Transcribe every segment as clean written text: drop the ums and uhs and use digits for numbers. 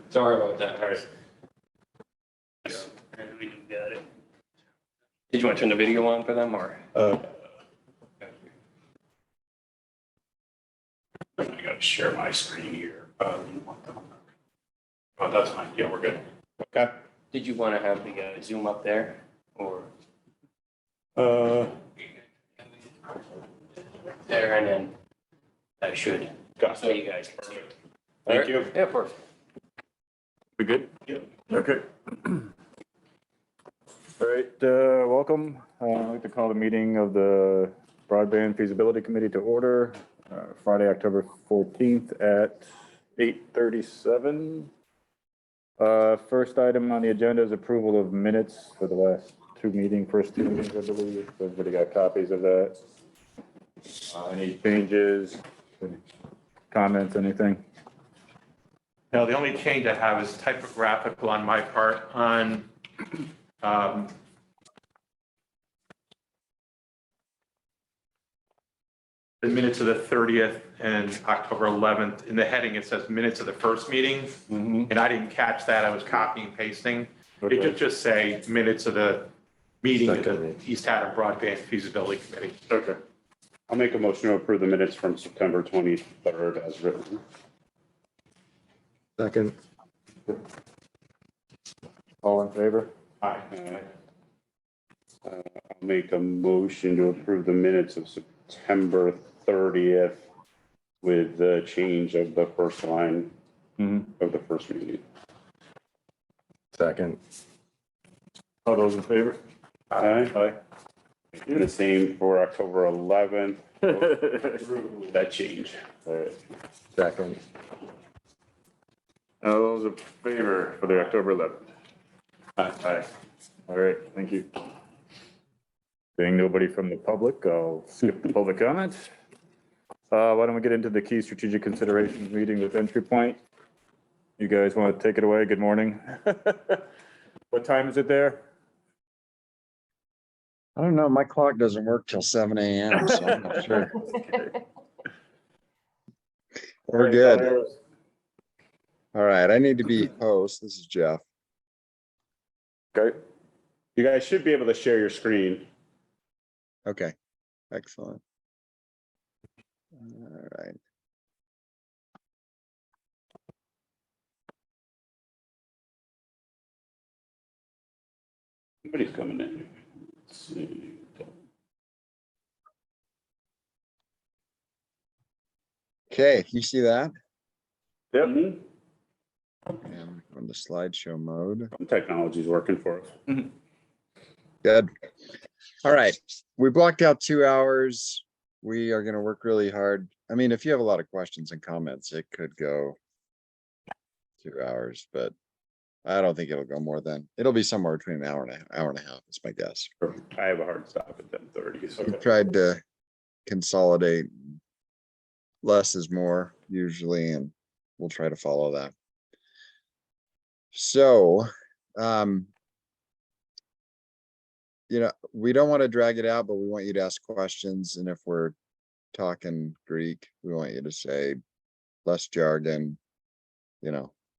Sorry about that. All right. We got it. Did you want to turn the video on for them or? I gotta share my screen here. Oh, that's fine. Yeah, we're good. Okay. Did you want to have the Zoom up there or there and then I should. Gotcha. So you guys can see it. Thank All right? you. Yeah, of course. We good? Yeah. Okay. All right, welcome. I'd like to call the meeting of the Broadband Feasibility Committee to order, Friday, October 14th at 8:37. First item on the agenda is approval of minutes for the last first two meetings, I believe. Everybody got copies of that? Any changes, comments, anything? No, the only change I have is typographical on my part on the minutes of the 30th and October 11th. In the heading, it says minutes of the first meeting, and I didn't catch that. I was copying and pasting. It should just say minutes of the meeting of the East Haddam Broadband Feasibility Committee. Okay. I'll make a motion to approve the minutes from September 23rd as written. Second. All in favor? Aye. I'll make a motion to approve the minutes of September 30th with the change of the first line of the first meeting. Second. All those in favor? Aye. Aye. And the same for October 11th. That change. All right. Second. All those in favor for the October 11th? Aye. All right, thank you. Being nobody from the public, I'll skip the public comment. Why don't we get into the key strategic considerations meeting with Entry Point? You guys want to take it away? Good morning. What time is it there? I don't know. My clock doesn't work till 7 a.m. So I'm not sure. We're good. All right. I need to be host. This is Jeff. Okay. You guys should be able to share your screen. Okay. Excellent. All right. Nobody's coming in. Let's see. Okay. You see that? Yep. Mhm. And on the slideshow mode. Technology's working for us. Good. All right. We blocked out 2 hours. We are going to work really hard. I mean, if you have a lot of questions and comments, it could go 2 hours, but I don't think it'll go more than, it'll be somewhere between an hour and a half, is my guess. I have a hard stop at 10:30. So We've tried to consolidate. Less is more usually, and we'll try to follow that. So, we don't want to drag it out, but we want you to ask questions. And if we're talking Greek, we want you to say less jargon,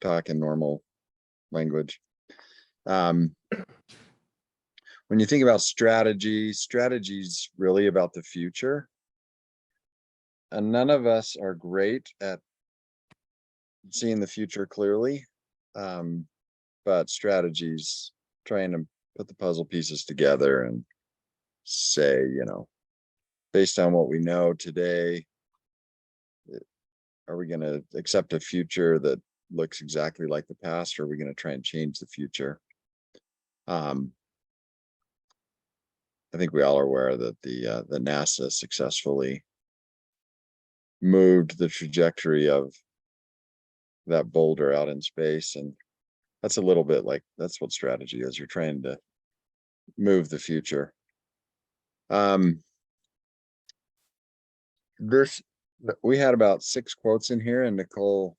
talk in normal language. When you think about strategy's really about the future. And none of us are great at seeing the future clearly. But strategies, trying to put the puzzle pieces together and say, based on what we know today, are we going to accept a future that looks exactly like the past, or are we going to try and change the future? I think we all are aware that the NASA successfully moved the trajectory of that boulder out in space, and that's a little bit like that's what strategy is. You're trying to move the future. We had about 6 quotes in here, and Nicole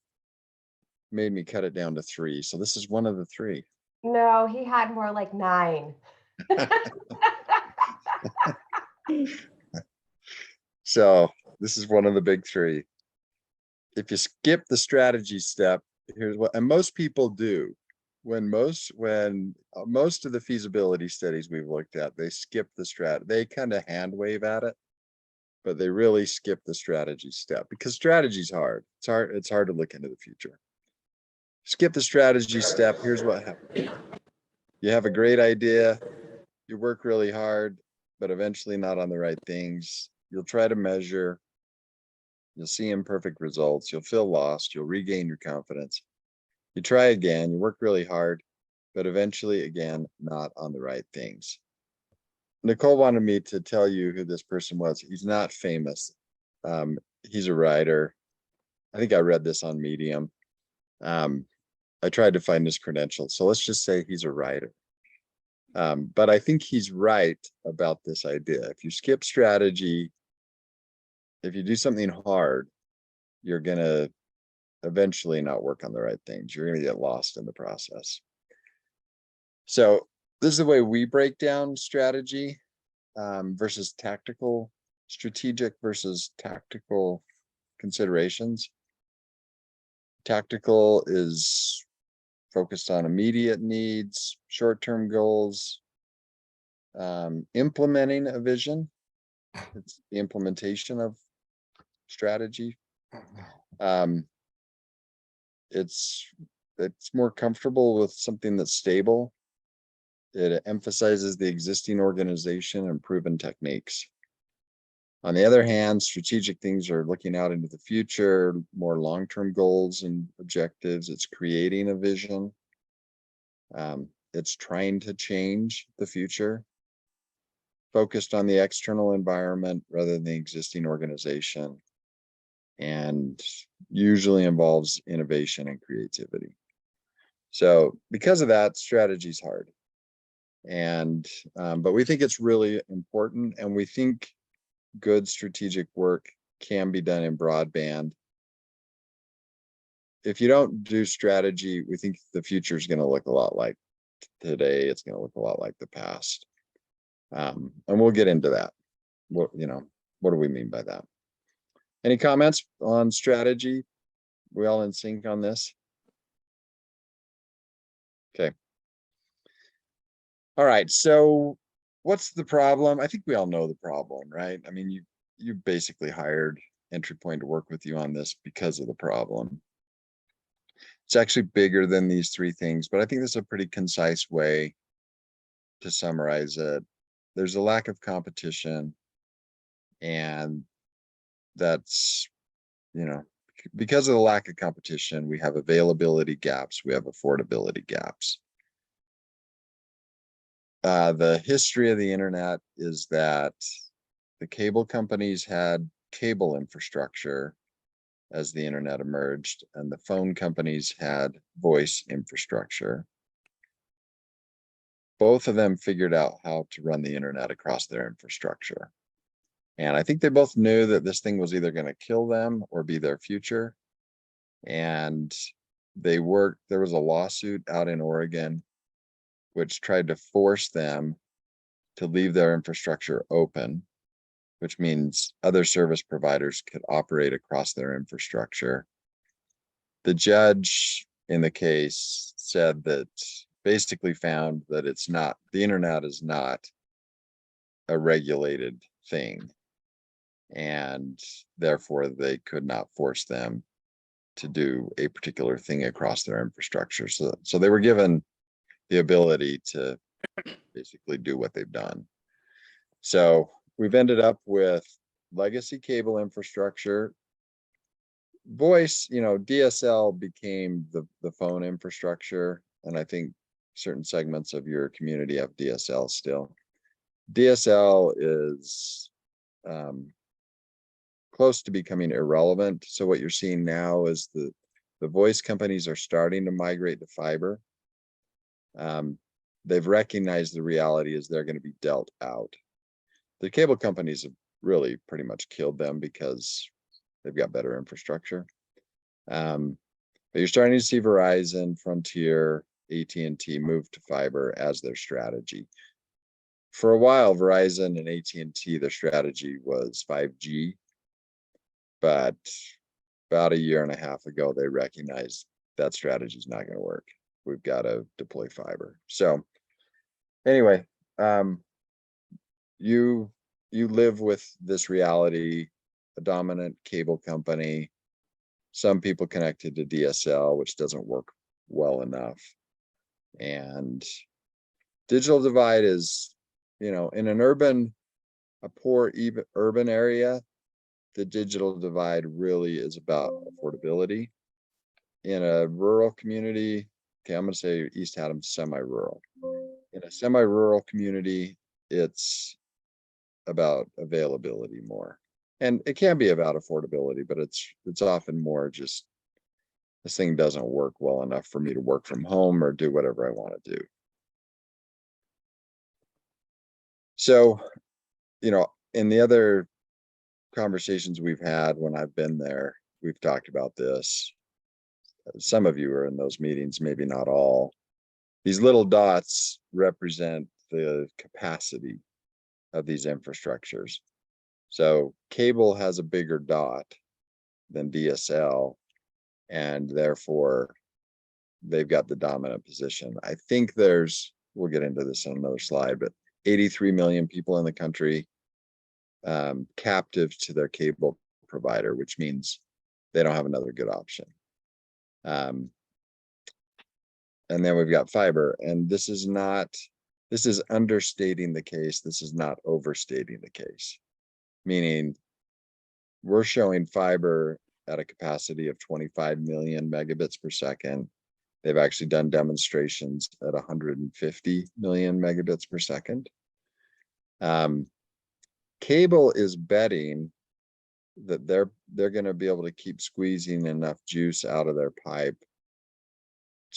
made me cut it down to 3, so this is one of the 3. No, he had more like 9. So this is one of the big 3. If you skip the strategy step, here's what, and most people do. When most of the feasibility studies we've looked at, they skip the they kind of hand wave at it, but they really skip the strategy step because strategy's hard. It's hard to look into the future. Skip the strategy step. Here's what happens. You have a great idea. You work really hard, but eventually not on the right things. You'll try to measure. You'll see imperfect results. You'll feel lost. You'll regain your confidence. You try again. You work really hard, but eventually, again, not on the right things. Nicole wanted me to tell you who this person was. He's not famous. He's a writer. I think I read this on Medium. I tried to find his credentials. So let's just say he's a writer. But I think he's right about this idea. If you skip strategy, if you do something hard, you're going to eventually not work on the right things. You're going to get lost in the process. So this is the way we break down strategy versus tactical, strategic versus tactical considerations. Tactical is focused on immediate needs, short-term goals, implementing a vision. It's the implementation of strategy. It's more comfortable with something that's stable. It emphasizes the existing organization and proven techniques. On the other hand, strategic things are looking out into the future, more long-term goals and objectives. It's creating a vision. It's trying to change the future, focused on the external environment rather than the existing organization, and usually involves innovation and creativity. So because of that, strategy is hard. And but we think it's really important, and we think good strategic work can be done in broadband. If you don't do strategy, we think the future is going to look a lot like today. It's going to look a lot like the past. And we'll get into that. What do we mean by that? Any comments on strategy? We all in sync on this? Okay. All right. So what's the problem? I think we all know the problem, right? I mean, you basically hired Entry Point to work with you on this because of the problem. It's actually bigger than these three things, but I think this is a pretty concise way to summarize it. There's a lack of competition, and that's, because of the lack of competition, we have availability gaps, we have affordability gaps. The history of the internet is that the cable companies had cable infrastructure as the internet emerged, and the phone companies had voice infrastructure. Both of them figured out how to run the internet across their infrastructure. And I think they both knew that this thing was either going to kill them or be their future. And there was a lawsuit out in Oregon which tried to force them to leave their infrastructure open, which means other service providers could operate across their infrastructure. The judge in the case said that, basically found that the internet is not a regulated thing, and therefore they could not force them to do a particular thing across their infrastructure. So they were given the ability to basically do what they've done. So we've ended up with legacy cable infrastructure. Voice, DSL became the phone infrastructure, and I think certain segments of your community have DSL still. DSL is close to becoming irrelevant. So what you're seeing now is the voice companies are starting to migrate to fiber. They've recognized the reality is they're going to be dealt out. The cable companies have really pretty much killed them because they've got better infrastructure. But you're starting to see Verizon, Frontier, AT&T move to fiber as their strategy. For a while, Verizon and AT&T, their strategy was 5G. But about a year and a half ago, they recognized that strategy is not going to work. We've got to deploy fiber. So anyway, you live with this reality, a dominant cable company, some people connected to DSL, which doesn't work well enough. And digital divide is, in an a poor even urban area, the digital divide really is about affordability. In a rural community, okay, I'm going to say East Haddam semi-rural. In a semi-rural community, it's about availability more. And it can be about affordability, but it's often more just, this thing doesn't work well enough for me to work from home or do whatever I want to do. So, in the other conversations we've had when I've been there, we've talked about this. Some of you are in those meetings, maybe not all. These little dots represent the capacity of these infrastructures. So cable has a bigger dot than DSL, and therefore they've got the dominant position. I think we'll get into this on another slide, but 83 million people in the country captive to their cable provider, which means they don't have another good option. And then we've got fiber, and this is understating the case. This is not overstating the case, meaning we're showing fiber at a capacity of 25 million megabits per second. They've actually done demonstrations at 150 million megabits per second. Cable is betting that they're going to be able to keep squeezing enough juice out of their pipe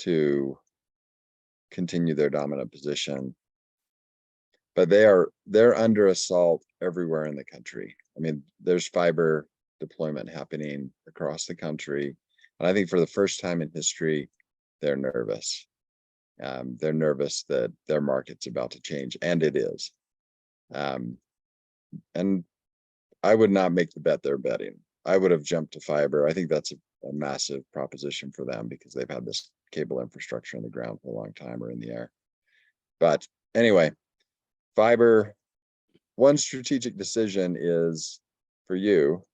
to continue their dominant position. But they're under assault everywhere in the country. I mean, there's fiber deployment happening across the country. And I think for the first time in history, they're nervous. They're nervous that their market's about to change, and it is. And I would not make the bet they're betting. I would have jumped to fiber. I think that's a massive proposition for them because they've had this cable infrastructure in the ground for a long time or in the air. But anyway, fiber, one strategic decision is for you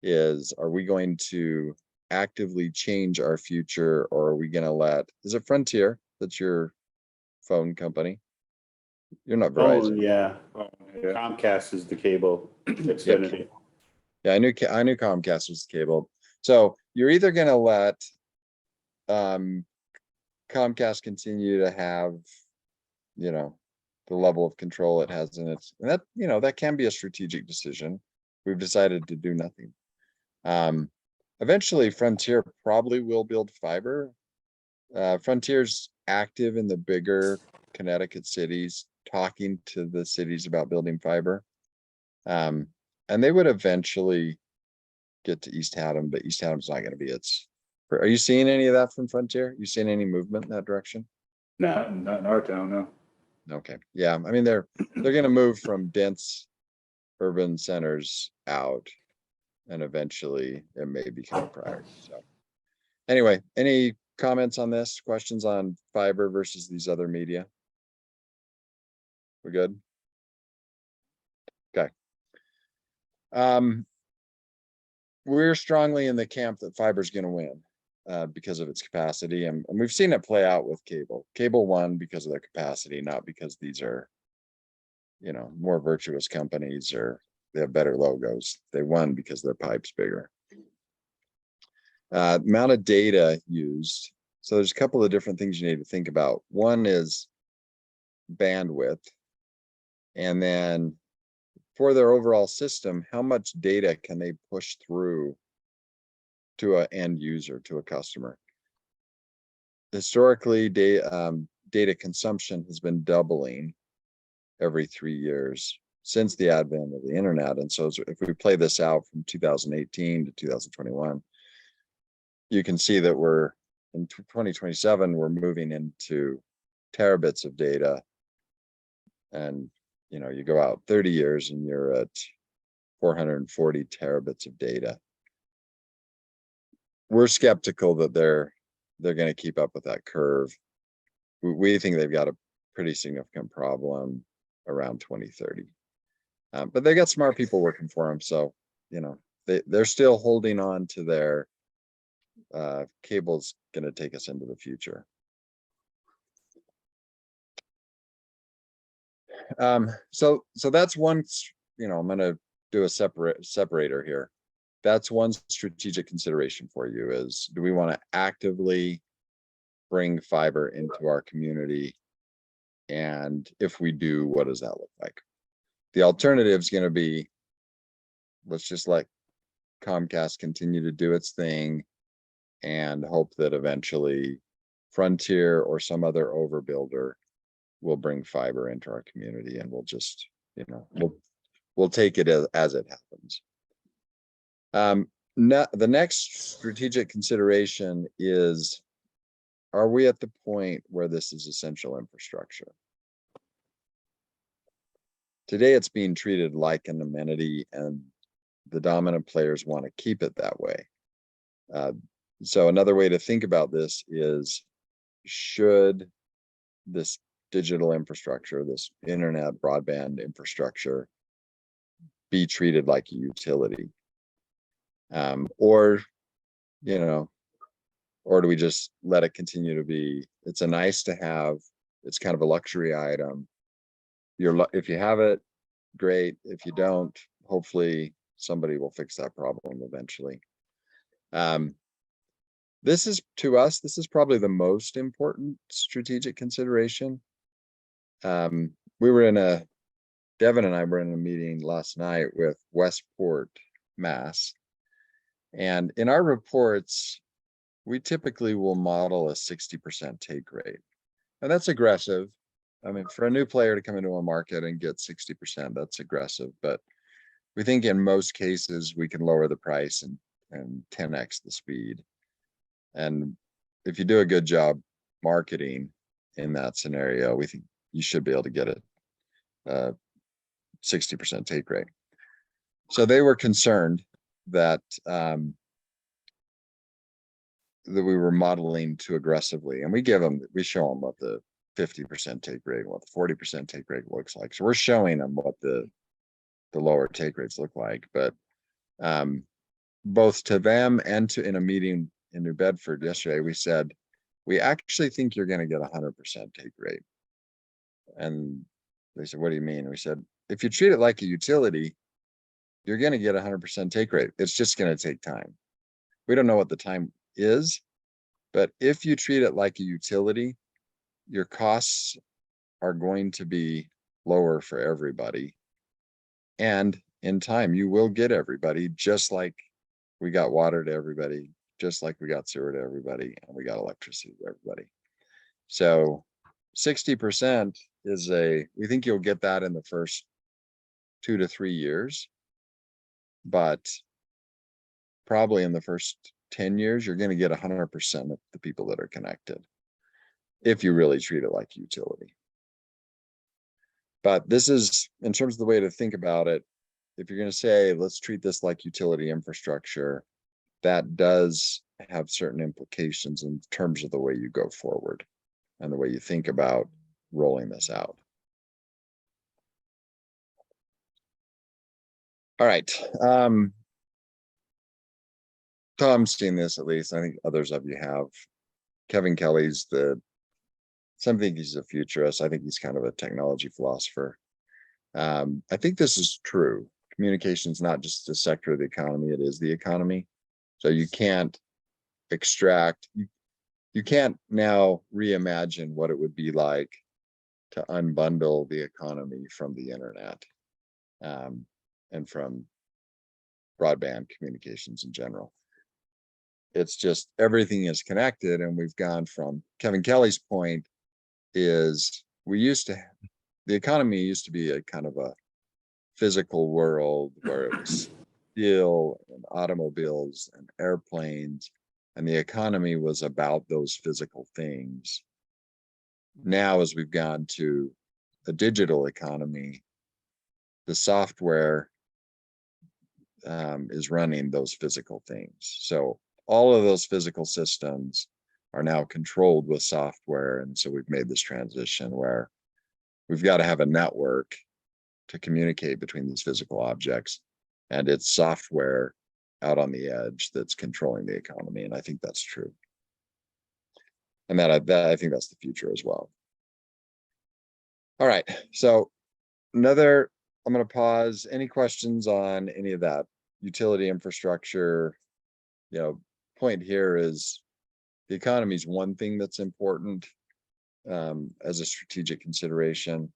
is, are we going to actively change our future, or are we going to is it Frontier that's your phone company? You're not Verizon. Oh, yeah. Comcast is the cable, Xfinity. Yeah, I knew Comcast was the cable. So you're either going to let Comcast continue to have, the level of control it has in its, and that, that can be a strategic decision. We've decided to do nothing. Eventually Frontier probably will build fiber. Frontier's active in the bigger Connecticut cities, talking to the cities about building fiber. And they would eventually get to East Haddam, but East Haddam's not going to be its. Are you seeing any of that from Frontier? You seeing any movement in that direction? No, not in our town, no. Okay. Yeah. I mean, they're going to move from dense urban centers out, and eventually it may become a priority. So anyway, any comments on this? Questions on fiber versus these other media? We're good? Okay. We're strongly in the camp that fiber is going to win because of its capacity. And we've seen it play out with cable. Cable won because of their capacity, not because these are, more virtuous companies or they have better logos. They won because their pipe's bigger. Amount of data used. So there's a couple of different things you need to think about. One is bandwidth. And then for their overall system, how much data can they push through to an end user, to a customer? Historically, data consumption has been doubling every 3 years since the advent of the internet. And so if we play this out from 2018 to 2021, you can see that we're in 2027, we're moving into terabits of data. And you go out 30 years and you're at 440 terabits of data. We're skeptical that they're they're going to keep up with that curve. We think they've got a pretty significant problem around 2030. But they got smart people working for them, so you know they're still holding on to their cable's going to take us into the future. So that's one. You know, I'm going to do a separator here. That's one strategic consideration for you is, do we want to actively bring fiber into our community? And if we do, what does that look like? The alternative is going to be, let's just let Comcast continue to do its thing and hope that eventually Frontier or some other overbuilder will bring fiber into our community, and we'll just, you know, we'll take it as it happens. The next strategic consideration is, are we at the point where this is essential infrastructure? Today, it's being treated like an amenity, and the dominant players want to keep it that way. So another way to think about this is, should this digital infrastructure, this internet broadband infrastructure, be treated like a utility? Or, you know, or do we just let it continue to be, it's a nice to have, it's kind of a luxury item. If you have it, great. If you don't, hopefully somebody will fix that problem eventually. This is, to us, this is probably the most important strategic consideration. Devin and I were in a meeting last night with Westport, Mass. And in our reports, we typically will model a 60% take rate. And that's aggressive. I mean, for a new player to come into a market and get 60%, that's aggressive. But we think in most cases, we can lower the price and 10x the speed. And if you do a good job marketing in that scenario, we think you should be able to get a 60% take rate. So they were concerned that that we were modeling too aggressively, and we show them what the 50% take rate, what the 40% take rate looks like. So we're showing them what the lower take rates look like. But both to them and in a meeting in New Bedford yesterday, we said, we actually think you're going to get 100% take rate. And they said, what do you mean? And we said, if you treat it like a utility, you're going to get 100% take rate. It's just going to take time. We don't know what the time is, but if you treat it like a utility, your costs are going to be lower for everybody. And in time, you will get everybody, just like we got water to everybody, just like we got sewer to everybody, and we got electricity to everybody. So 60% is we think you'll get that in the first 2 to 3 years, but probably in the first 10 years, you're going to get 100% of the people that are connected, if you really treat it like utility. But this is, in terms of the way to think about it, if you're going to say, let's treat this like utility infrastructure, that does have certain implications in terms of the way you go forward and the way you think about rolling this out. All right. Tom's seen this, at least. I think others of you have. Kevin Kelly's some think he's a futurist. I think he's kind of a technology philosopher. I think this is true. Communication is not just a sector of the economy, it is the economy. So you can't extract, you can't now reimagine what it would be like to unbundle the economy from the internet and from broadband communications in general. It's just everything is connected, and we've gone from, Kevin Kelly's point is, the economy used to be a kind of a physical world where it was steel and automobiles and airplanes, and the economy was about those physical things. Now, as we've gone to a digital economy, the software is running those physical things. So all of those physical systems are now controlled with software. And so we've made this transition where we've got to have a network to communicate between these physical objects, and it's software out on the edge that's controlling the economy. And I think that's true. And I think that's the future as well. All right, so I'm going to pause. Any questions on any of that? Utility infrastructure, point here is the economy is one thing that's important as a strategic consideration,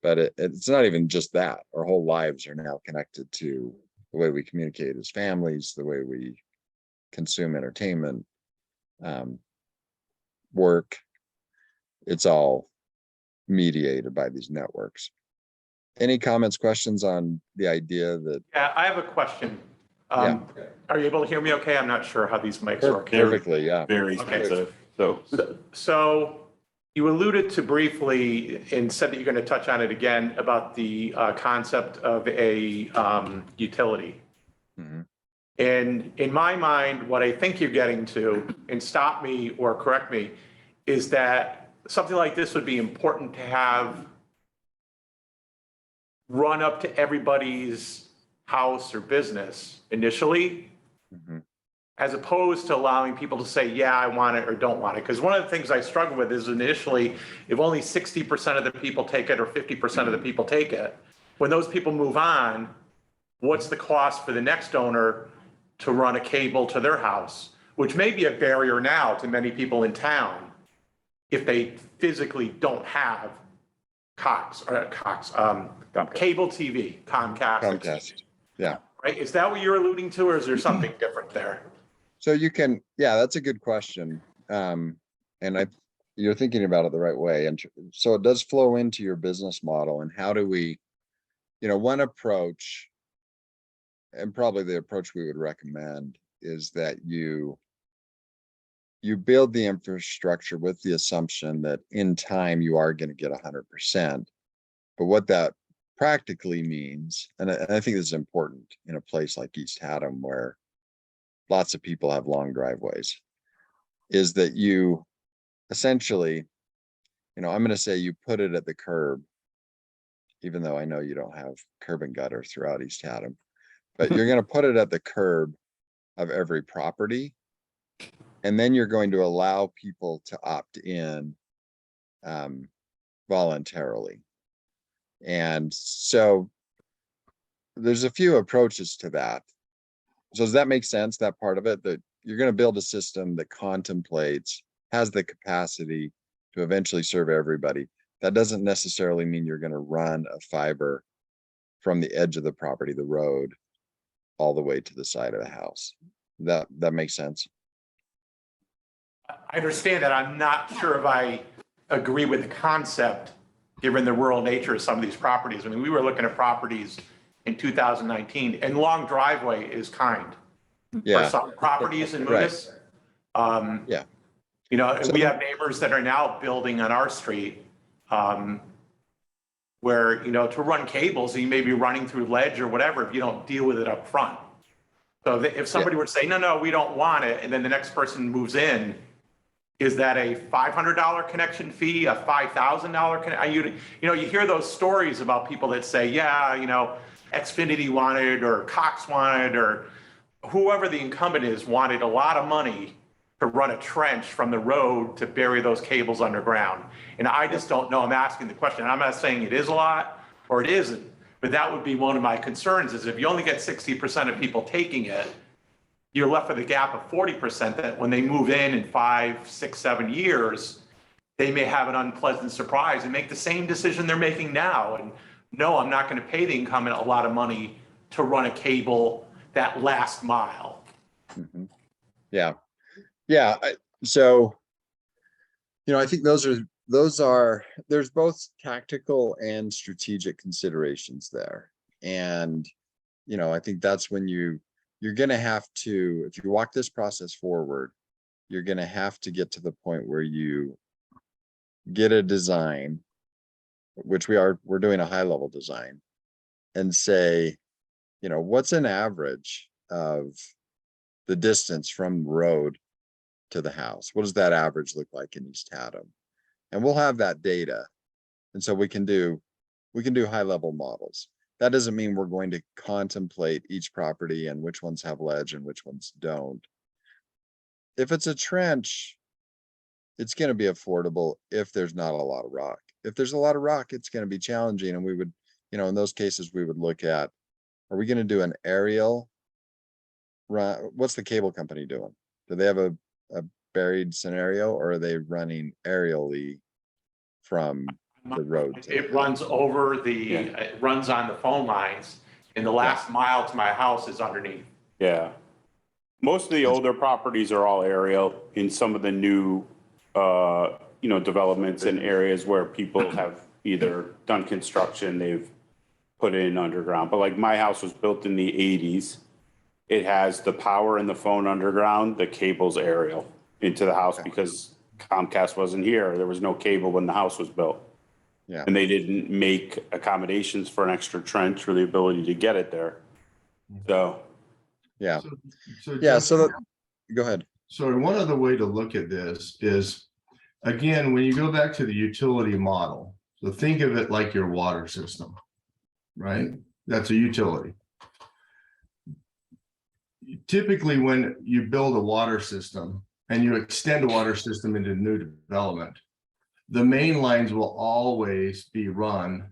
but it's not even just that. Our whole lives are now connected to the way we communicate as families, the way we consume entertainment, work. It's all mediated by these networks. Any comments, questions on the idea that? Yeah, I have a question. Yeah. Are you able to hear me okay? I'm not sure how these mics work. Perfectly, yeah. Very Okay. sensitive. So you alluded to briefly and said that you're going to touch on it again about the concept of a utility. Mhm. And in my mind, what I think you're getting to, and stop me or correct me, is that something like this would be important to have run up to everybody's house or business initially, Mhm. as opposed to allowing people to say, yeah, I want it or don't want it. Because one of the things I struggle with is initially, if only 60% of the people take it or 50% of the people take it, when those people move on, what's the cost for the next owner to run a cable to their house, which may be a barrier now to many people in town if they physically don't have cable TV, Comcast. Yeah. right? Is that what you're alluding to, or is there something different there? So that's a good question. And you're thinking about it the right way. And so it does flow into your business model. And how do we, one approach, and probably the approach we would recommend, is that you build the infrastructure with the assumption that in time you are going to get 100%. But what that practically means, and I think this is important in a place like East Haddam where lots of people have long driveways, is that you essentially, I'm going to say you put it at the curb, even though I know you don't have curb and gutter throughout East Haddam, but you're going to put it at the curb of every property. And then you're going to allow people to opt in voluntarily. And so there's a few approaches to that. So does that make sense, that part of it, that you're going to build a system that has the capacity to eventually serve everybody? That doesn't necessarily mean you're going to run a fiber from the edge of the property, the road, all the way to the side of the house. That makes sense? I understand that. I'm not sure if I agree with the concept, given the rural nature of some of these properties. I mean, we were looking at properties in 2019, and long driveway is kind for some properties in Munis. Yeah. We have neighbors that are now building on our street where, to run cables, you may be running through ledge or whatever if you don't deal with it up front. So if somebody were to say, no, we don't want it, and then the next person moves in, is that a $500 connection fee, a $5,000 connection? You hear those stories about people that say, yeah, Xfinity wanted, or Cox wanted, or whoever the incumbent is wanted a lot of money to run a trench from the road to bury those cables underground. And I just don't know. I'm asking the question. I'm not saying it is a lot or it isn't, but that would be one of my concerns, is if you only get 60% of people taking it, you're left with a gap of 40% that when they move in 5, 6, 7 years, they may have an unpleasant surprise and make the same decision they're making now. And no, I'm not going to pay the incumbent a lot of money to run a cable that last mile. Mm-hmm. Yeah. Yeah. So, I think there's both tactical and strategic considerations there. And, I think that's when you're going to have to, if you walk this process forward, you're going to have to get to the point where you get a design, which we're doing a high level design, and say, what's an average of the distance from road to the house? What does that average look like in East Haddam? And we'll have that data. And so we can do high level models. That doesn't mean we're going to contemplate each property and which ones have ledge and which ones don't. If it's a trench, it's going to be affordable if there's not a lot of rock. If there's a lot of rock, it's going to be challenging. And we would, in those cases, we would look at, are we going to do an aerial run? What's the cable company doing? Do they have a buried scenario, or are they running aerially from the road? It runs over it runs on the phone lines, and the last mile to my house is underneath. Yeah. Most of the older properties are all aerial. In some of the new, developments in areas where people have either done construction, they've put in underground. But like my house was built in the 80s. It has the power and the phone underground, the cable's aerial into the house because Comcast wasn't here. There was no cable when the house was built. Yeah. And they didn't make accommodations for an extra trench or the ability to get it there. So. Yeah. So Yeah. Justin, So go ahead. so one other way to look at this is, again, when you go back to the utility model, so think of it like your water system, right? That's a utility. Typically, when you build a water system and you extend a water system into new development, the main lines will always be run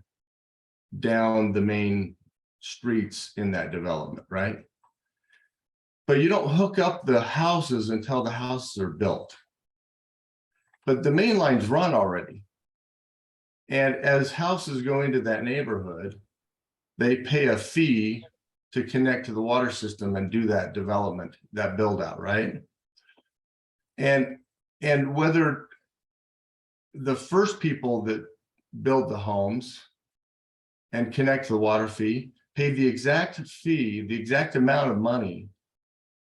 down the main streets in that development, right? But you don't hook up the houses until the houses are built. But the main lines run already. And as houses go into that neighborhood, they pay a fee to connect to the water system and do that development, that build out, right? And whether the first people that build the homes and connect to the water fee pay the exact fee, the exact amount of money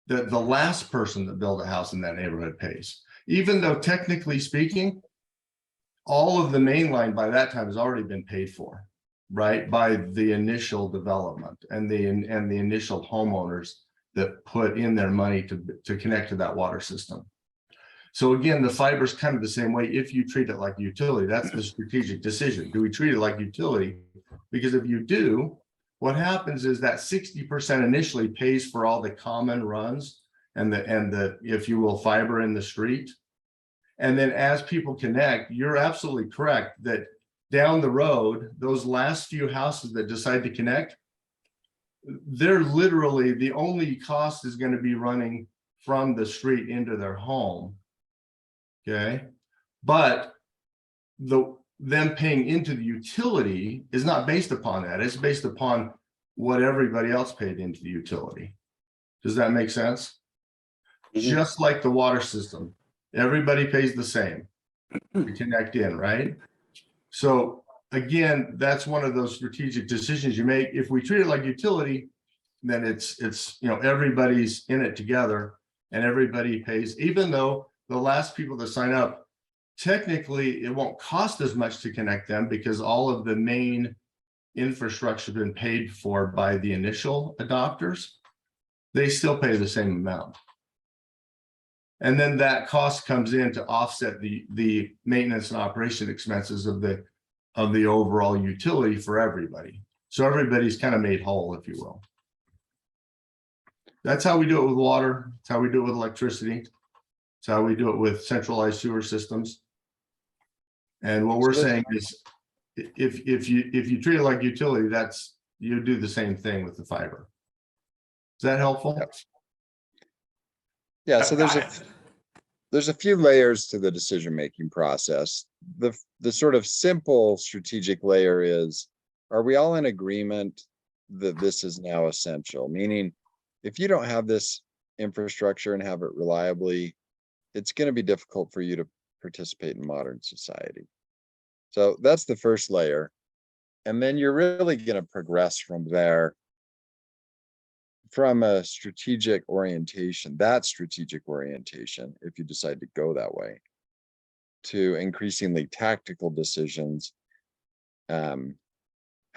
that the last person that built a house in that neighborhood pays. Even though technically speaking, all of the main line by that time has already been paid for, right? By the initial development and the initial homeowners that put in their money to connect to that water system. So again, the fiber is kind of the same way. If you treat it like utility, that's the strategic decision. Do we treat it like utility? Because if you do, what happens is that 60% initially pays for all the common runs and the, if you will, fiber in the street. And then as people connect, you're absolutely correct that down the road, those last few houses that decide to connect, they're literally, the only cost is going to be running from the street into their home. Okay. But them paying into the utility is not based upon that. It's based upon what everybody else paid into the utility. Does that make sense? Mm-hmm. Just like the water system, everybody pays the same to connect in, right? So again, that's one of those strategic decisions you make. If we treat it like utility, then it's everybody's in it together and everybody pays, even though the last people that sign up, technically it won't cost as much to connect them because all of the main infrastructure has been paid for by the initial adopters. They still pay the same amount. And then that cost comes in to offset the maintenance and operation expenses of the overall utility for everybody. So everybody's kind of made whole, if you will. That's how we do it with water. That's how we do it with electricity. That's how we do it with centralized sewer systems. And what we're saying is, if you treat it like utility, you do the same thing with the fiber. Is that helpful? Yep. Yeah. So there's a few layers to the decision-making process. The sort of simple strategic layer is, are we all in agreement that this is now essential? Meaning, if you don't have this infrastructure and have it reliably, it's going to be difficult for you to participate in modern society. So that's the first layer. And then you're really going to progress from there, from a strategic orientation, if you decide to go that way, to increasingly tactical decisions. How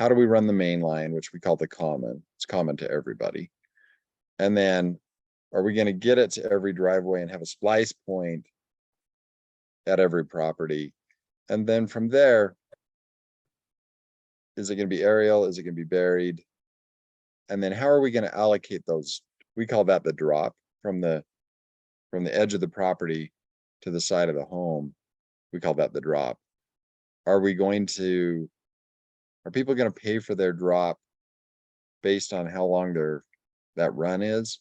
do we run the main line, which we call the common? It's common to everybody. And then Are we gonna get it to every driveway and have a splice point at every property? And then from there, is it gonna be aerial? Is it gonna be buried? And then how are we gonna allocate those? We call that the drop from the edge of the property to the side of the home. We call that the drop. Are people gonna pay for their drop based on how long that run is?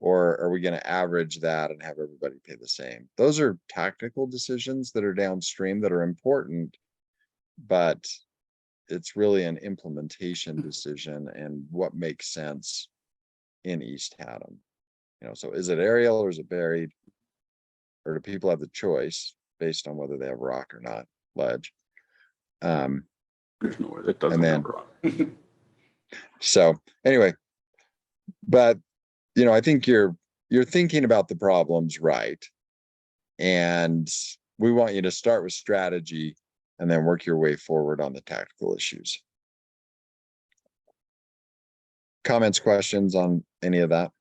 Or are we gonna average that and have everybody pay the same? Those are tactical decisions that are downstream that are important, but it's really an implementation decision and what makes sense in East Haddam. So is it aerial or is it buried? Or do people have the choice based on whether they have rock or not, ledge? There's no way that doesn't And then- have rock. So anyway, but I think you're thinking about the problems right. And we want you to start with strategy and then work your way forward on the tactical issues. Comments, questions on any of that?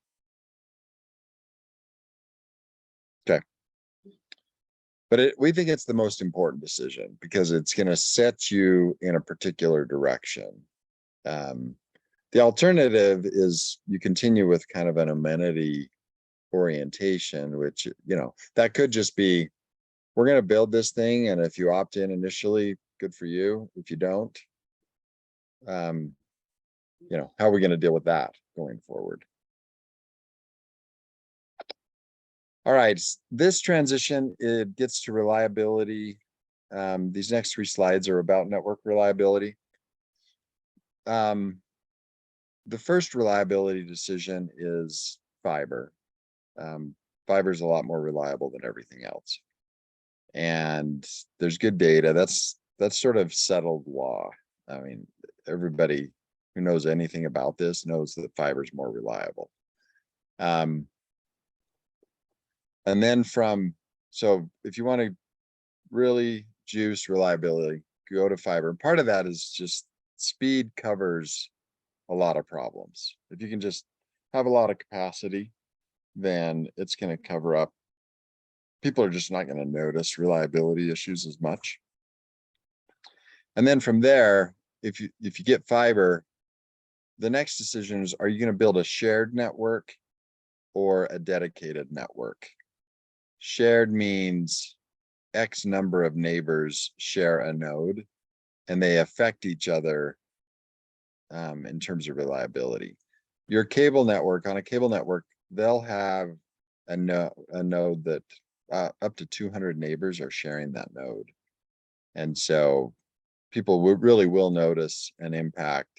Okay. But we think it's the most important decision because it's going to set you in a particular direction. The alternative is you continue with kind of an amenity orientation, which, that could just be, we're going to build this thing. And if you opt in initially, good for you. If you don't, how are we going to deal with that going forward? All right, this transition, it gets to reliability. These next 3 slides are about network reliability. The first reliability decision is fiber. Fiber is a lot more reliable than everything else. And there's good data. That's sort of settled law. I mean, everybody who knows anything about this knows that fiber is more reliable. And then so if you want to really juice reliability, go to fiber. And part of that is just speed covers a lot of problems. If you can just have a lot of capacity, then it's going to cover up. People are just not going to notice reliability issues as much. And then from there, if you get fiber, the next decision is, are you going to build a shared network or a dedicated network? Shared means X number of neighbors share a node and they affect each other in terms of reliability. Your cable network, on a cable network, they'll have a node that up to 200 neighbors are sharing that node. And so people really will notice an impact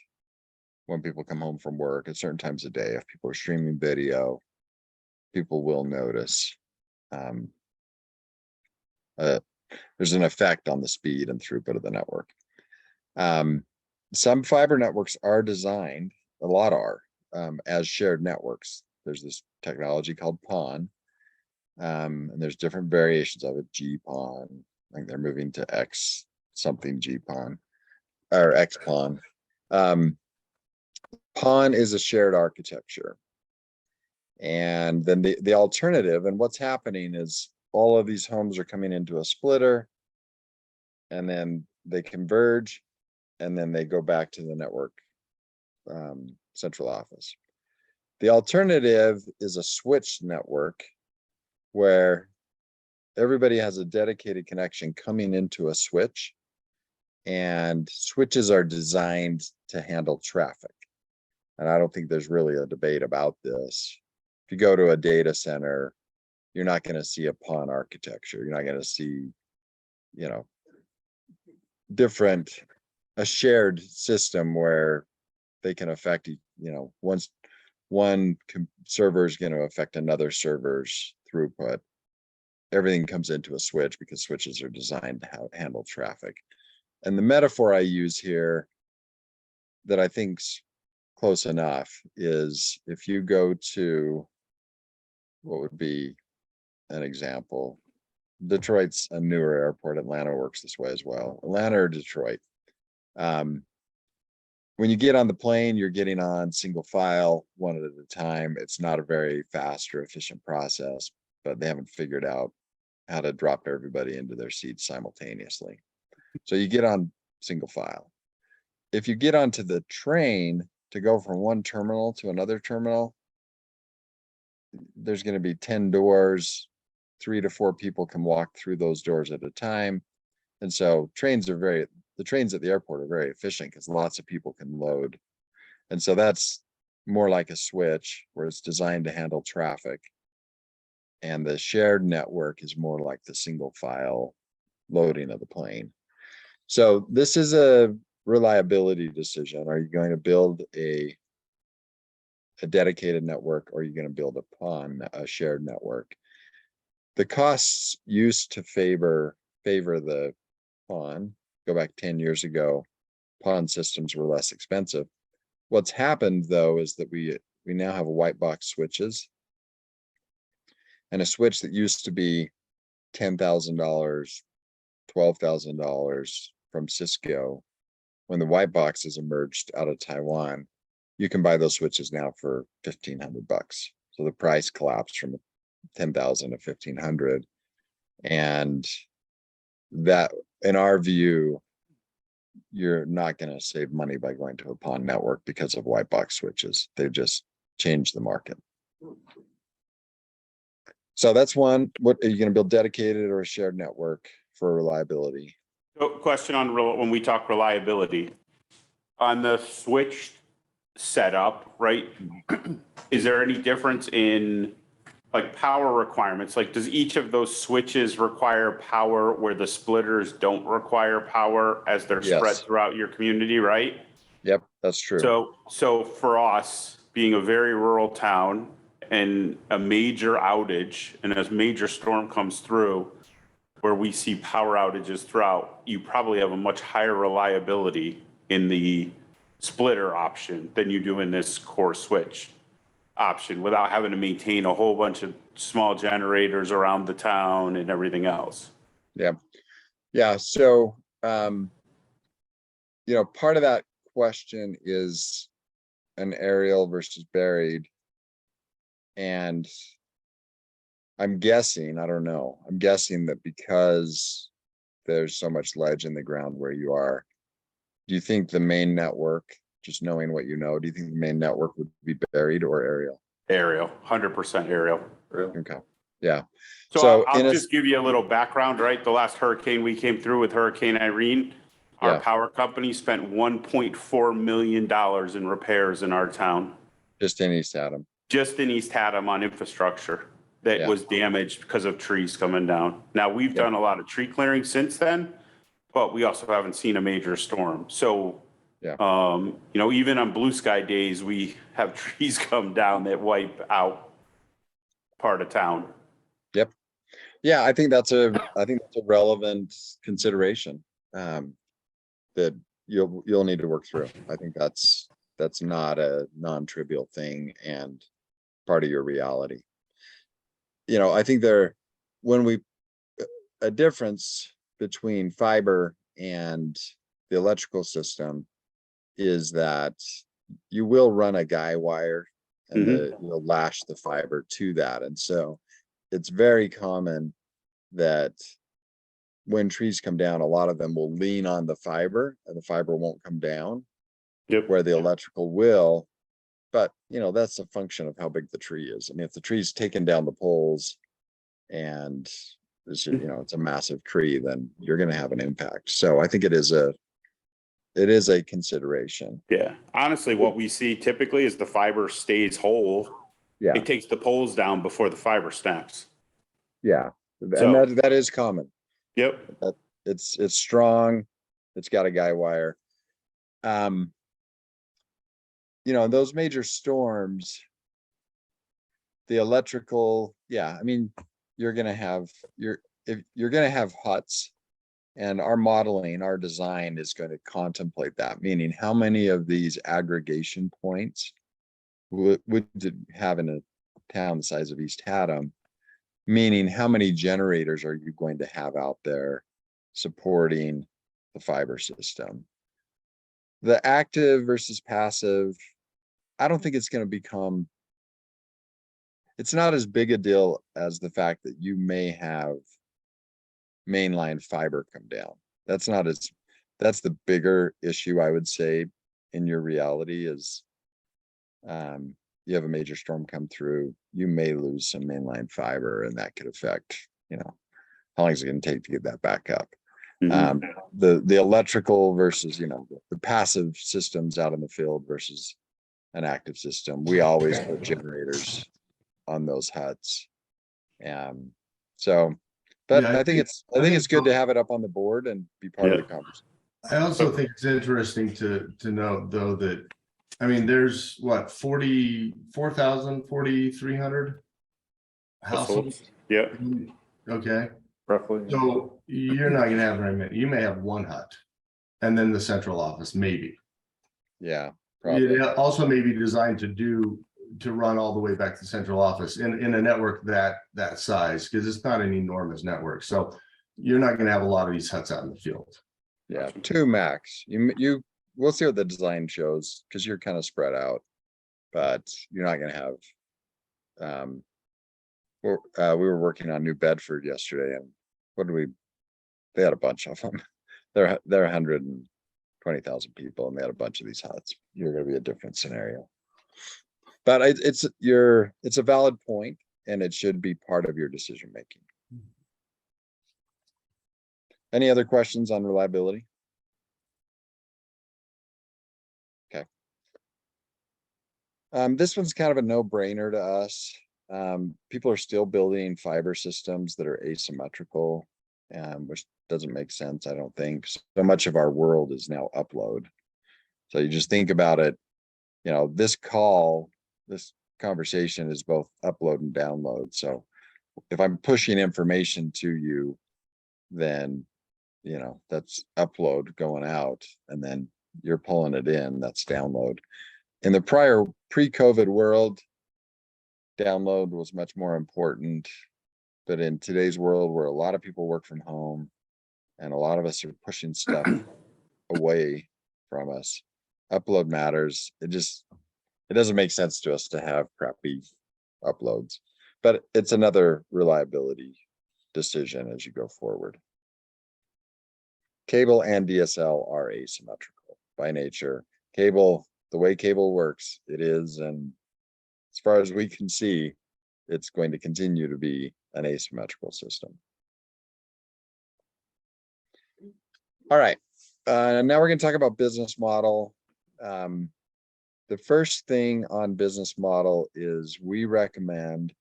when people come home from work at certain times of day. If people are streaming video, people will notice there's an effect on the speed and throughput of the network. Some fiber networks are designed, a lot are, as shared networks. There's this technology called PON, and there's different variations of it, GPON. I think they're moving to X something GPON or XPON. PON is a shared architecture. And then the alternative, and what's happening is all of these homes are coming into a splitter, and then they converge, and then they go back to the network central office. The alternative is a switched network where everybody has a dedicated connection coming into a switch, and switches are designed to handle traffic. And I don't think there's really a debate about this. If you go to a data center, you're not going to see a PON architecture. You're not going to see, a shared system where they can affect, once one server is going to affect another server's throughput, everything comes into a switch because switches are designed to handle traffic. And the metaphor I use here that I think's close enough is if you go to, what would be an example? Detroit's a newer airport. Atlanta works this way as well. Atlanta or Detroit. when you get on the plane, you're getting on single file, one at a time. It's not a very fast or efficient process, but they haven't figured out how to drop everybody into their seats simultaneously. So you get on single file. If you get onto the train to go from one terminal to another terminal, there's going to be 10 doors, 3 to 4 people can walk through those doors at a time. And so the trains at the airport are very efficient because lots of people can load. And so that's more like a switch where it's designed to handle traffic. And the shared network is more like the single file loading of the plane. So this is a reliability decision. Are you going to build a dedicated network, or are you going to build upon a shared network? The costs used to favor the PON. Go back 10 years ago, PON systems were less expensive. What's happened though is that we now have white box switches, and a switch that used to be $10,000, $12,000 from Cisco, when the white boxes emerged out of Taiwan, you can buy those switches now for $1,500. So the price collapsed from 10,000 to 1,500. And that, in our view, you're not going to save money by going to a PON network because of white box switches. They've just changed the market. So that's one. What are you going to build, dedicated or a shared network for reliability? So question on when we talk reliability, on the switched setup, right? Is there any difference in like power requirements? Like, does each of those switches require power where the splitters don't require power as they're Yes. spread throughout your community, right? Yep, that's true. So for us, being a very rural town and a major outage and a major storm comes through where we see power outages throughout, you probably have a much higher reliability in the splitter option than you do in this core switch option without having to maintain a whole bunch of small generators around the town and everything else. Yeah. So, part of that question is an aerial versus buried. And I'm guessing, I don't know, I'm guessing that because there's so much ledge in the ground where you are, do you think the main network, just knowing what you know, do you think the main network would be buried or aerial? Aerial, 100% aerial. Okay. Yeah. So I'll just give you a little background, right? The last hurricane we came through with Hurricane Irene, our power company spent $1.4 million in repairs in our town. Just in East Haddam. Just in East Haddam on infrastructure that was damaged because of trees coming down. Now, we've done a lot of tree clearing since then, but we also haven't seen a major storm. So, even on blue sky days, we have trees come down that wipe out part of town. Yep. Yeah, I think that's a relevant consideration that you'll need to work through. I think that's not a non-trivial thing and part of your reality. I think a difference between fiber and the electrical system is that you will run a guy wire and you'll lash the fiber to that. And so it's very common that when trees come down, a lot of them will lean on the fiber and the fiber won't come down where the electrical will. But, that's a function of how big the tree is. I mean, if the tree's taking down the poles and it's a massive tree, then you're going to have an impact. So I think it is a consideration. Yeah. Honestly, what we see typically is the fiber stays whole. Yeah. It takes the poles down before the fiber snaps. Yeah. And that is common. Yep. It's strong. It's got a guy wire. Those major storms, the electrical, I mean, you're going to have huts, and our modeling, our design is going to contemplate that, meaning how many of these aggregation points would have in a town the size of East Haddam, meaning how many generators are you going to have out there supporting the fiber system? the active versus passive, I don't think it's going to become, it's not as big a deal as the fact that you may have mainline fiber come down. That's not as, that's the bigger issue, I would say, in your reality is, you have a major storm come through, you may lose some mainline fiber, and that could affect, you know, how long is it going to take to get that back up? Mhm. The electrical versus, you know, the passive systems out in the field versus an active system. We always put generators on those huts. So, but Yeah, I think it's good so. to have it up on the board and be part of Yeah. the conversation. I also think it's interesting to note though that, I mean, there's what, 44,000, 4,300 households? Yeah, Okay, Roughly. so you're not gonna have very many. You may have one hut. And then the central office, maybe. Yeah, probably. It also may be designed to run all the way back to the central office in a network that size, because it's not an enormous network. So you're not gonna have a lot of these huts out in the field. Yeah, two max. We'll see what the design shows, because you're kind of spread out, but you're not gonna have, we were working on New Bedford yesterday, and what did we, they had a bunch of them. They're 120,000 people, and they had a bunch of these huts. You're gonna be a different scenario. But it's a valid point, and it should be part of your decision making. Any other questions on reliability? Okay. This one's kind of a no-brainer to us. People are still building fiber systems that are asymmetrical, which doesn't make sense, I don't think. So much of our world is now upload. So you just think about it, you know, this conversation is both upload and download. So if I'm pushing information to you, then, you know, that's upload going out, and then you're pulling it in, that's download. In the prior pre-COVID world, download was much more important. But in today's world, where a lot of people work from home and a lot of us are pushing stuff away from us, upload matters. It doesn't make sense to us to have crappy uploads, but it's another reliability decision as you go forward. Cable and DSL are asymmetrical by nature. Cable, the way cable works, it is, and as far as we can see, it's going to continue to be an asymmetrical system. All right, now we're going to talk about business model. The first thing on business model is we recommend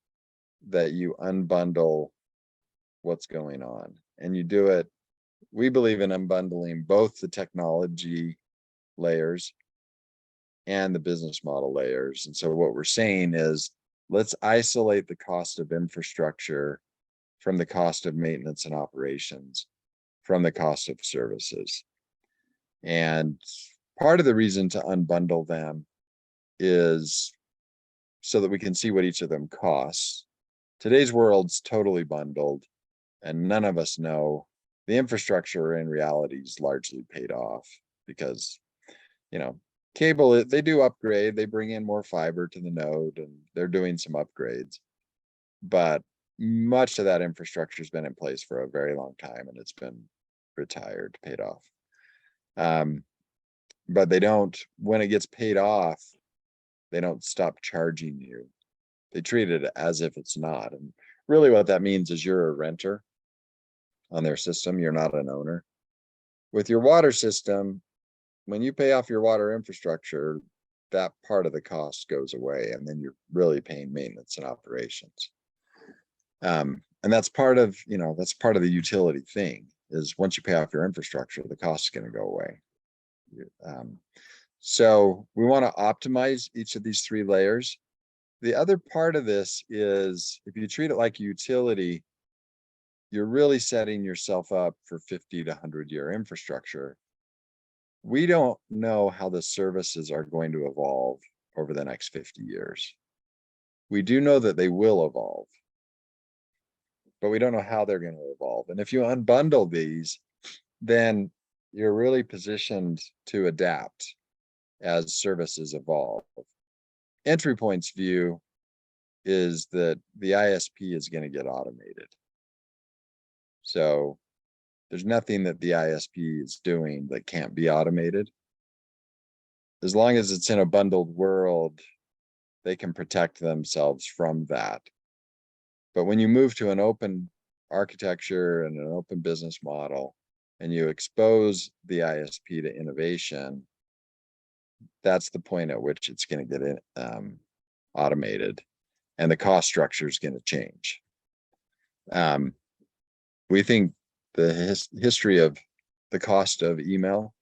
that you unbundle what's going on, and you do it. We believe in unbundling both the technology layers and the business model layers. And so what we're saying is, let's isolate the cost of infrastructure from the cost of maintenance and operations, from the cost of services. And part of the reason to unbundle them is so that we can see what each of them costs. Today's world's totally bundled, and none of us know. The infrastructure in reality is largely paid off because, you know, cable, they do upgrade, they bring in more fiber to the node, and they're doing some upgrades. But much of that infrastructure has been in place for a very long time, and it's been retired, paid off. But they don't, when it gets paid off, they don't stop charging you. They treat it as if it's not. And really what that means is you're a renter on their system. You're not an owner. With your water system, when you pay off your water infrastructure, that part of the cost goes away, and then you're really paying maintenance and operations. And that's part of, you know, that's part of the utility thing, is once you pay off your infrastructure, the cost is going to go away. So we want to optimize each of these three layers. The other part of this is, if you treat it like a utility, you're really setting yourself up for 50 to 100-year infrastructure. We don't know how the services are going to evolve over the next 50 years. We do know that they will evolve, but we don't know how they're going to evolve. And if you unbundle these, then you're really positioned to adapt as services evolve. Entry Point's view is that the ISP is going to get automated. So there's nothing that the ISP is doing that can't be automated. As long as it's in a bundled world, they can protect themselves from that. But when you move to an open architecture and an open business model, and you expose the ISP to innovation, that's the point at which it's going to get automated, and the cost structure is going to change. We think the history of the cost of email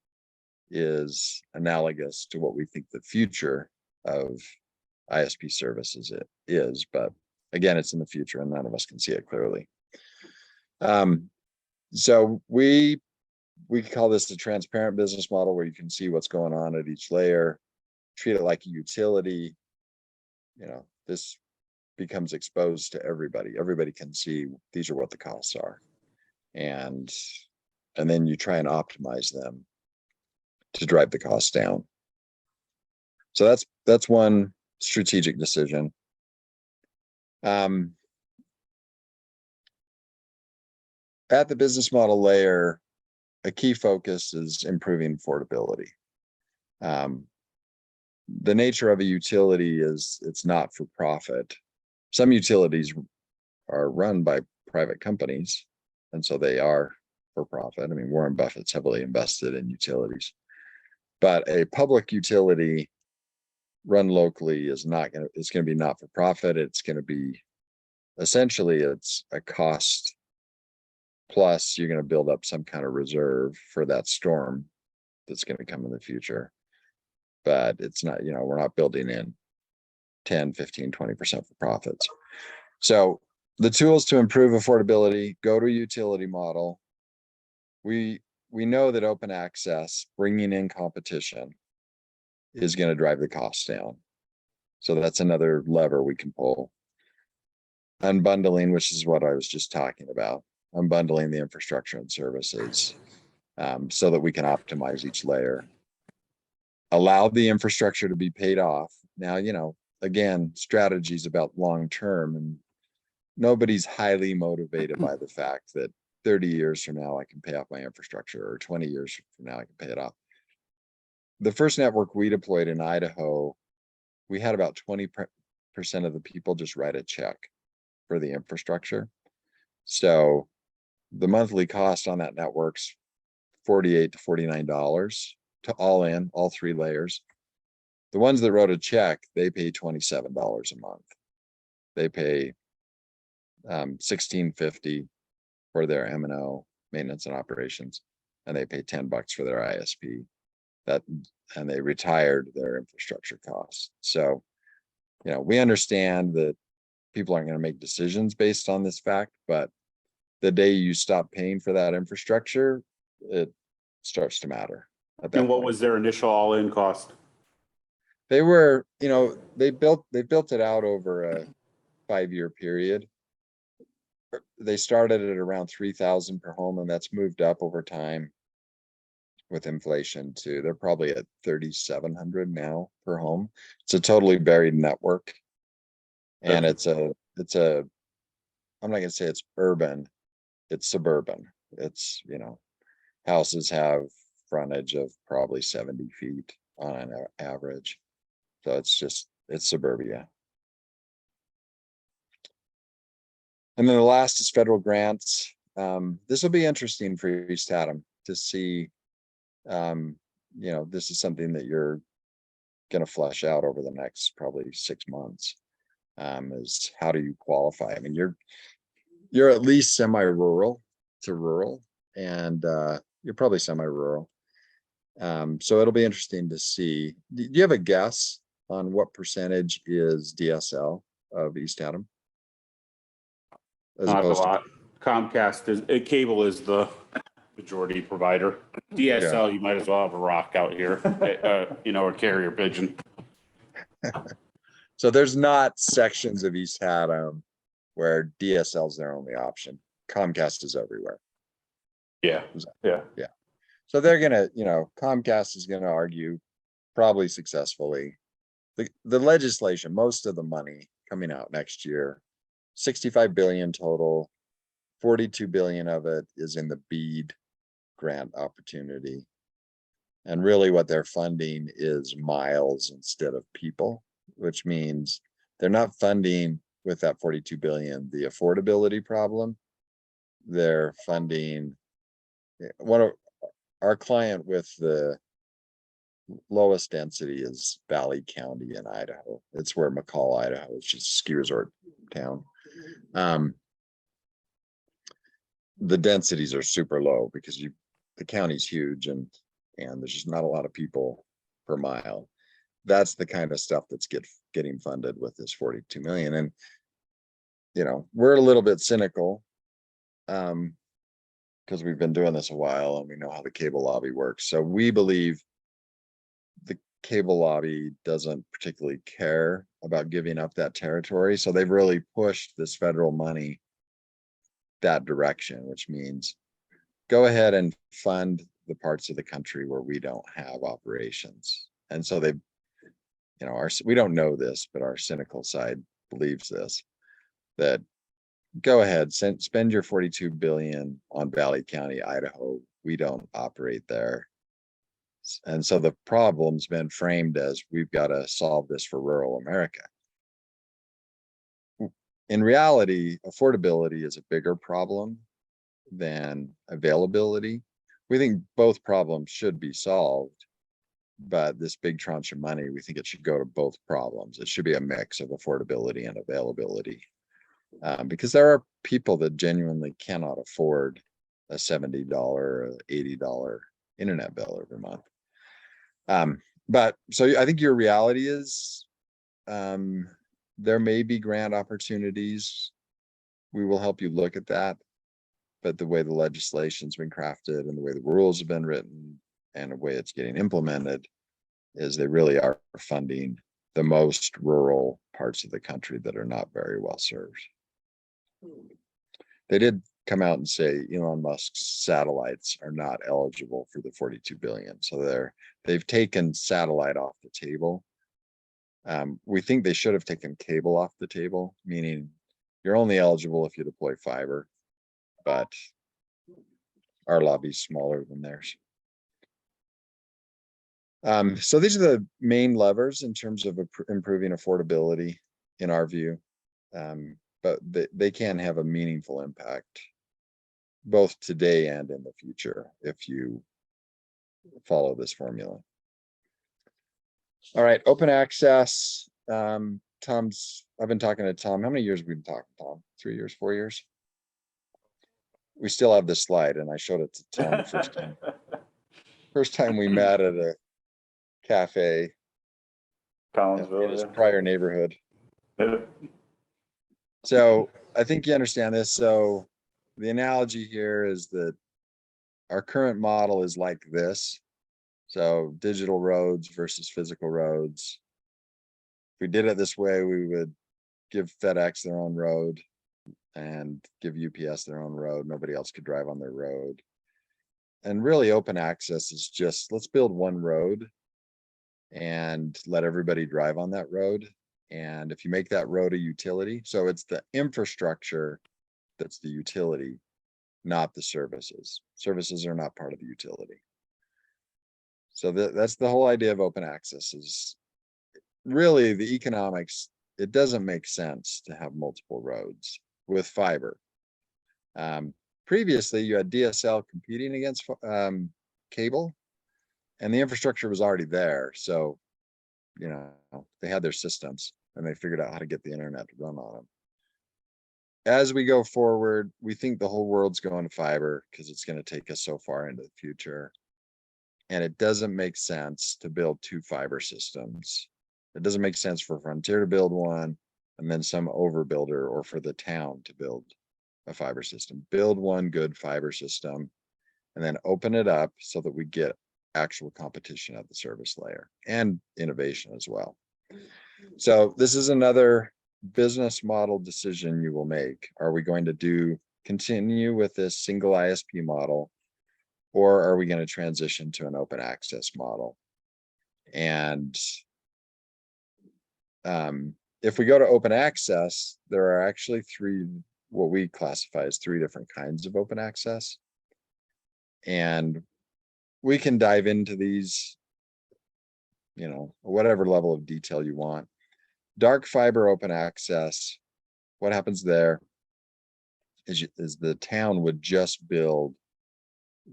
is analogous to what we think the future of ISP services is, but again, it's in the future and none of us can see it clearly. So we call this a transparent business model where you can see what's going on at each layer, treat it like a utility. You know, this becomes exposed to everybody. Everybody can see these are what the costs are. And then you try and optimize them to drive the costs down. So that's one strategic decision. At the business model layer, a key focus is improving affordability. The nature of a utility is it's not for profit. Some utilities are run by private companies, and so they are for profit. I mean, Warren Buffett's heavily invested in utilities, but a public utility run locally is not going to, it's going to be not for profit. It's going to be, essentially it's a cost plus you're going to build up some kind of reserve for that storm that's going to come in the future. But it's not, we're not building in 10, 15, 20% for profits. So the tools to improve affordability, go to a utility model. We know that open access, bringing in competition, is going to drive the costs down. So that's another lever we can pull. Unbundling, which is what I was just talking about, unbundling the infrastructure and services so that we can optimize each layer. Allow the infrastructure to be paid off. Now, again, strategies about long-term, and nobody's highly motivated by the fact that 30 years from now, I can pay off my infrastructure, or 20 years from now, I can pay it off. The first network we deployed in Idaho, we had about 20% of the people just write a check for the infrastructure. So the monthly cost on that network's $48 to $49 to all in, all three layers. The ones that wrote a check, they pay $27 a month. They pay $16.50 for their M&O, maintenance and operations, and they pay $10 for their ISP. And they retired their infrastructure costs. So, we understand that people aren't going to make decisions based on this fact, but the day you stop paying for that infrastructure, it starts to matter. And what was their initial all-in cost? They were, they built it out over a 5-year period. They started at around 3,000 per home, and that's moved up over time with inflation too. They're probably at 3,700 now per home. It's a totally buried network. And it's a, I'm not gonna say it's urban, it's suburban. It's, houses have frontage of probably 70 feet on an average. So it's suburbia. And then the last is federal grants. This will be interesting for East Haddam to see. This is something that you're going to flesh out over the next probably 6 months. Is how do you qualify? I mean, you're at least semi-rural to rural, and you're probably semi-rural. So it'll be interesting to see. Do you have a guess on what percentage is DSL of East Haddam? Not a lot. Comcast cable is the majority provider. DSL, you might as well have a rock out here, or carrier pigeon. So there's not sections of East Haddam where DSL is their only option. Comcast is everywhere. Yeah. So they're gonna, Comcast is gonna argue probably successfully. The legislation, most of the money coming out next year, 65 billion total, 42 billion of it is in the BEAD grant opportunity. And really what they're funding is miles instead of people, which means they're not funding with that 42 billion, the affordability problem. They're funding one of our client with the lowest density is Valley County in Idaho. It's where McCall, Idaho, is just a ski resort town. The densities are super low because the county's huge and there's just not a lot of people per mile. That's the kind of stuff that's getting funded with this 42 million. And we're a little bit cynical because we've been doing this a while and we know how the cable lobby works. So we believe the cable lobby doesn't particularly care about giving up that territory. So they've really pushed this federal money that direction, which means go ahead and fund the parts of the country where we don't have operations. And so they, we don't know this, but our cynical side believes this, that go ahead, spend your 42 billion on Valley County, Idaho. We don't operate there. And so the problem's been framed as we've got to solve this for rural America. In reality, affordability is a bigger problem than availability. We think both problems should be solved, but this big tranche of money, we think it should go to both problems. It should be a mix of affordability and availability. Because there are people that genuinely cannot afford a $70 or $80 internet bill every month. But so I think your reality is there may be grant opportunities. We will help you look at that. But the way the legislation's been crafted and the way the rules have been written and the way it's getting implemented is they really are funding the most rural parts of the country that are not very well served. They did come out and say Elon Musk's satellites are not eligible for the 42 billion. So they've taken satellite off the table. We think they should have taken cable off the table, meaning you're only eligible if you deploy fiber, but our lobby's smaller than theirs. So these are the main levers in terms of improving affordability in our view. But they can have a meaningful impact both today and in the future if you follow this formula. All right, open access. I've been talking to Tom. How many years have we been talking, Tom? 3 years, 4 years? We still have this slide, and I showed it to Tom the first time. First time we met at a cafe in his prior neighborhood. So I think you understand this. So the analogy here is that our current model is like this. So digital roads versus physical roads. If we did it this way, we would give FedEx their own road and give UPS their own road. Nobody else could drive on their road. And really open access is just, let's build one road and let everybody drive on that road. And if you make that road a utility, so it's the infrastructure that's the utility, not the services. Services are not part of the utility. So that's the whole idea of open access is really the economics. It doesn't make sense to have multiple roads with fiber. Previously, you had DSL competing against cable, and the infrastructure was already there. So, they had their systems and they figured out how to get the internet to run on them. As we go forward, we think the whole world's going to fiber because it's going to take us so far into the future. And it doesn't make sense to build two fiber systems. It doesn't make sense for Frontier to build one and then some overbuilder or for the town to build a fiber system. Build one good fiber system and then open it up so that we get actual competition at the service layer and innovation as well. So this is another business model decision you will make. Are we going to continue with this single ISP model or are we going to transition to an open access model? And if we go to open access, there are actually what we classify as three different kinds of open access. And we can dive into these, whatever level of detail you want. Dark fiber open access, what happens there is the town would just build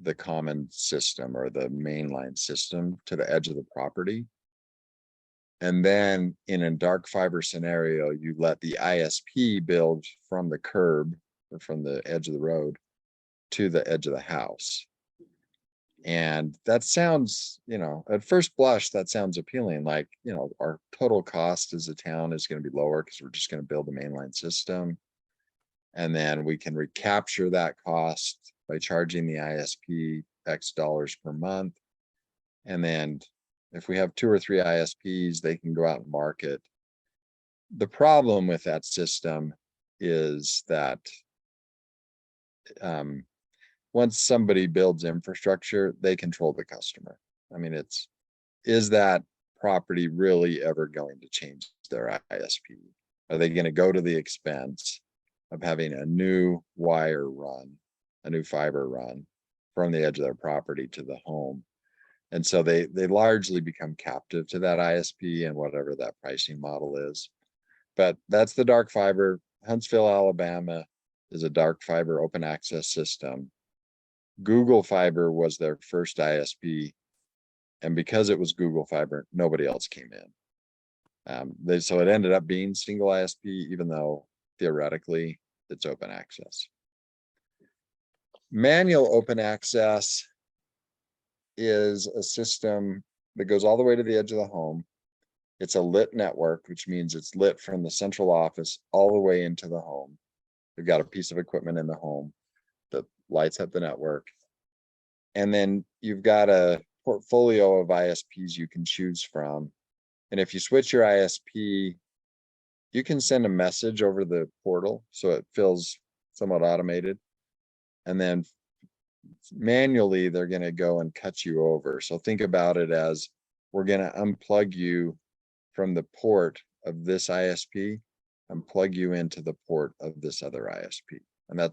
the common system or the mainline system to the edge of the property. And then in a dark fiber scenario, you let the ISP build from the curb or from the edge of the road to the edge of the house. And that sounds, at first blush, that sounds appealing. Like, our total cost as a town is going to be lower because we're just going to build a mainline system. And then we can recapture that cost by charging the ISP X dollars per month. And then if we have 2 or 3 ISPs, they can go out and market. The problem with that system is that once somebody builds infrastructure, they control the customer. I mean, is that property really ever going to change their ISP? Are they going to go to the expense of having a new wire run, a new fiber run from the edge of their property to the home? And so they largely become captive to that ISP and whatever that pricing model is. But that's the dark fiber. Huntsville, Alabama is a dark fiber open access system. Google Fiber was their first ISP. And because it was Google Fiber, nobody else came in. So it ended up being single ISP, even though theoretically it's open access. Manual open access is a system that goes all the way to the edge of the home. It's a lit network, which means it's lit from the central office all the way into the home. They've got a piece of equipment in the home that lights up the network. And then you've got a portfolio of ISPs you can choose from. And if you switch your ISP, you can send a message over the portal, so it feels somewhat automated. And then manually, they're going to go and cut you over. So think about it as, we're going to unplug you from the port of this ISP and plug you into the port of this other ISP. And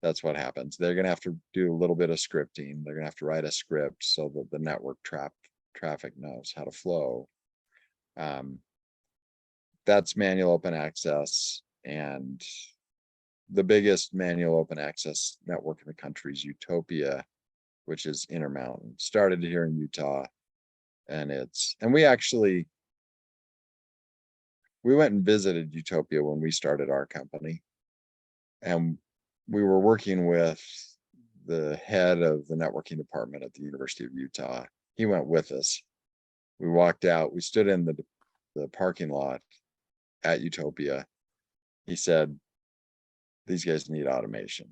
that's what happens. They're going to have to do a little bit of scripting. They're going to have to write a script so that the network traffic knows how to flow. That's manual open access. And the biggest manual open access network in the country is Utopia, which is Intermountain. Started here in Utah. And we went and visited Utopia when we started our company. And we were working with the head of the networking department at the University of Utah. He went with us. We walked out, we stood in the parking lot at Utopia. He said, these guys need automation.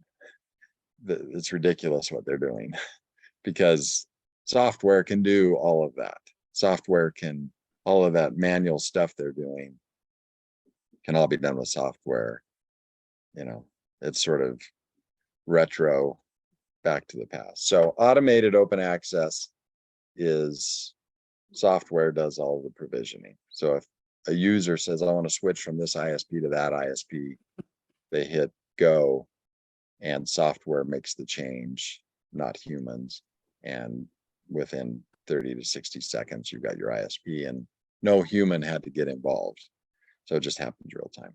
It's ridiculous what they're doing because software can do all of that. All of that manual stuff they're doing can all be done with software. It's sort of retro, back to the past. So automated open access is software does all of the provisioning. So if a user says, I want to switch from this ISP to that ISP, they hit go and software makes the change, not humans. And within 30 to 60 seconds, you've got your ISP and no human had to get involved. So it just happens real time.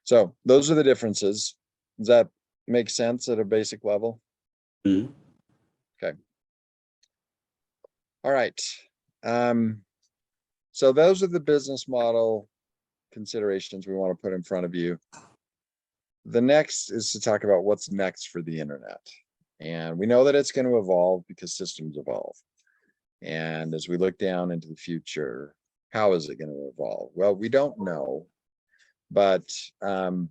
So those are the differences. Does that make sense at a basic level? Mhm. Okay. All right. So those are the business model considerations we want to put in front of you. The next is to talk about what's next for the internet. And we know that it's going to evolve because systems evolve. And as we look down into the future, how is it going to evolve? Well, we don't know, but the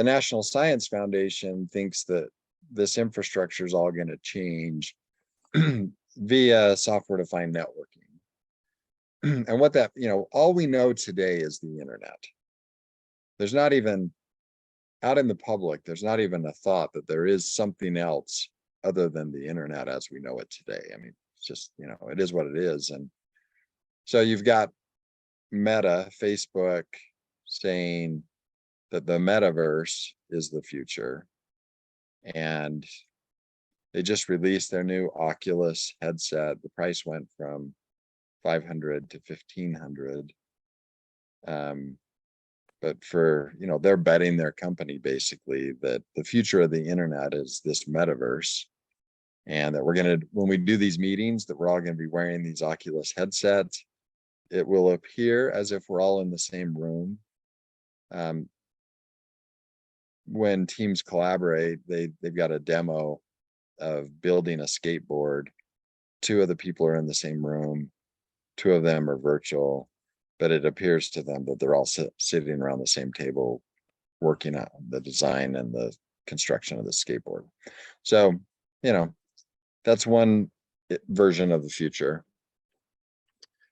National Science Foundation thinks that this infrastructure is all going to change via software-defined networking. And what that, all we know today is the internet. There's not even out in the public, there's not even a thought that there is something else other than the internet as we know it today. I mean, it's just, it is what it is. And so you've got Meta, Facebook, saying that the metaverse is the future. And they just released their new Oculus headset. The price went from 500 to 1,500. But for, they're betting their company basically that the future of the internet is this metaverse. And that when we do these meetings, that we're all going to be wearing these Oculus headsets. It will appear as if we're all in the same room. When teams collaborate, they've got a demo of building a skateboard. 2 of the people are in the same room. 2 of them are virtual, but it appears to them that they're all sitting around the same table, working on the design and the construction of the skateboard. So, that's one version of the future.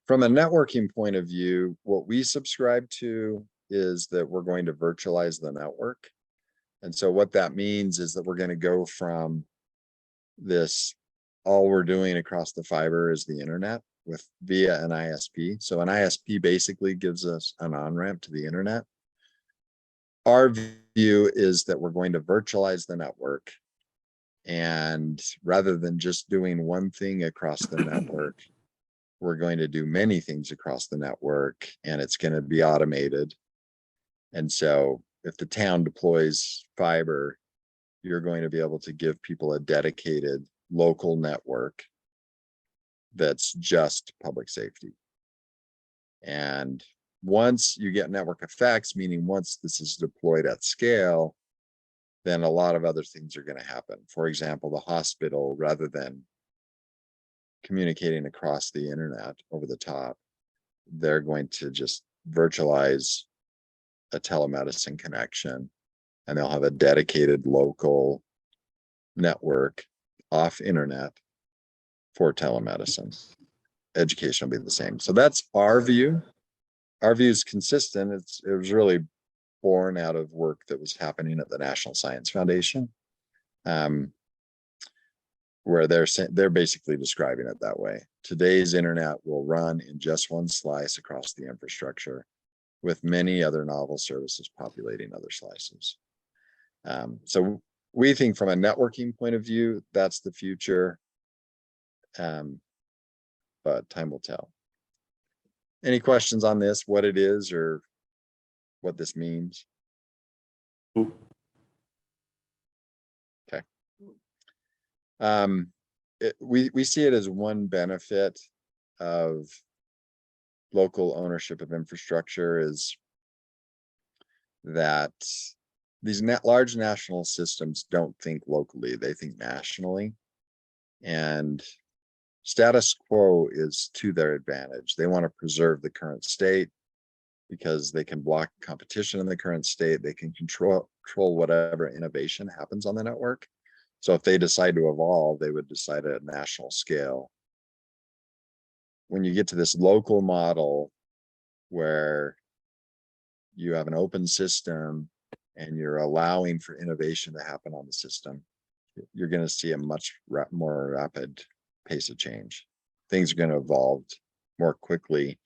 From a networking point of view, what we subscribe to is that we're going to virtualize the network. And so what that means is that we're going to go from this, all we're doing across the fiber is the internet via an ISP. So an ISP basically gives us an on-ramp to the internet. Our view is that we're going to virtualize the network. And rather than just doing one thing across the network, we're going to do many things across the network, and it's going to be automated. And so if the town deploys fiber, you're going to be able to give people a dedicated local network that's just public safety. And once you get network effects, meaning once this is deployed at scale, then a lot of other things are going to happen. For example, the hospital, rather than communicating across the internet over the top, they're going to just virtualize a telemedicine connection, and they'll have a dedicated local network off internet for telemedicine. Education will be the same. So that's our view. Our view is consistent. It was really born out of work that was happening at the National Science Foundation, where they're basically describing it that way. Today's internet will run in just one slice across the infrastructure, with many other novel services populating other slices. So we think from a networking point of view, that's the future, but time will tell. Any questions on this, what it is or what this means? Okay. We see it as one benefit of local ownership of infrastructure is that these large national systems don't think locally, they think nationally. And status quo is to their advantage. They want to preserve the current state because they can block competition in the current state. They can control whatever innovation happens on the network. So if they decide to evolve, they would decide at a national scale. When you get to this local model where you have an open system and you're allowing for innovation to happen on the system, you're going to see a much more rapid pace of change. Things are going to evolve more quickly.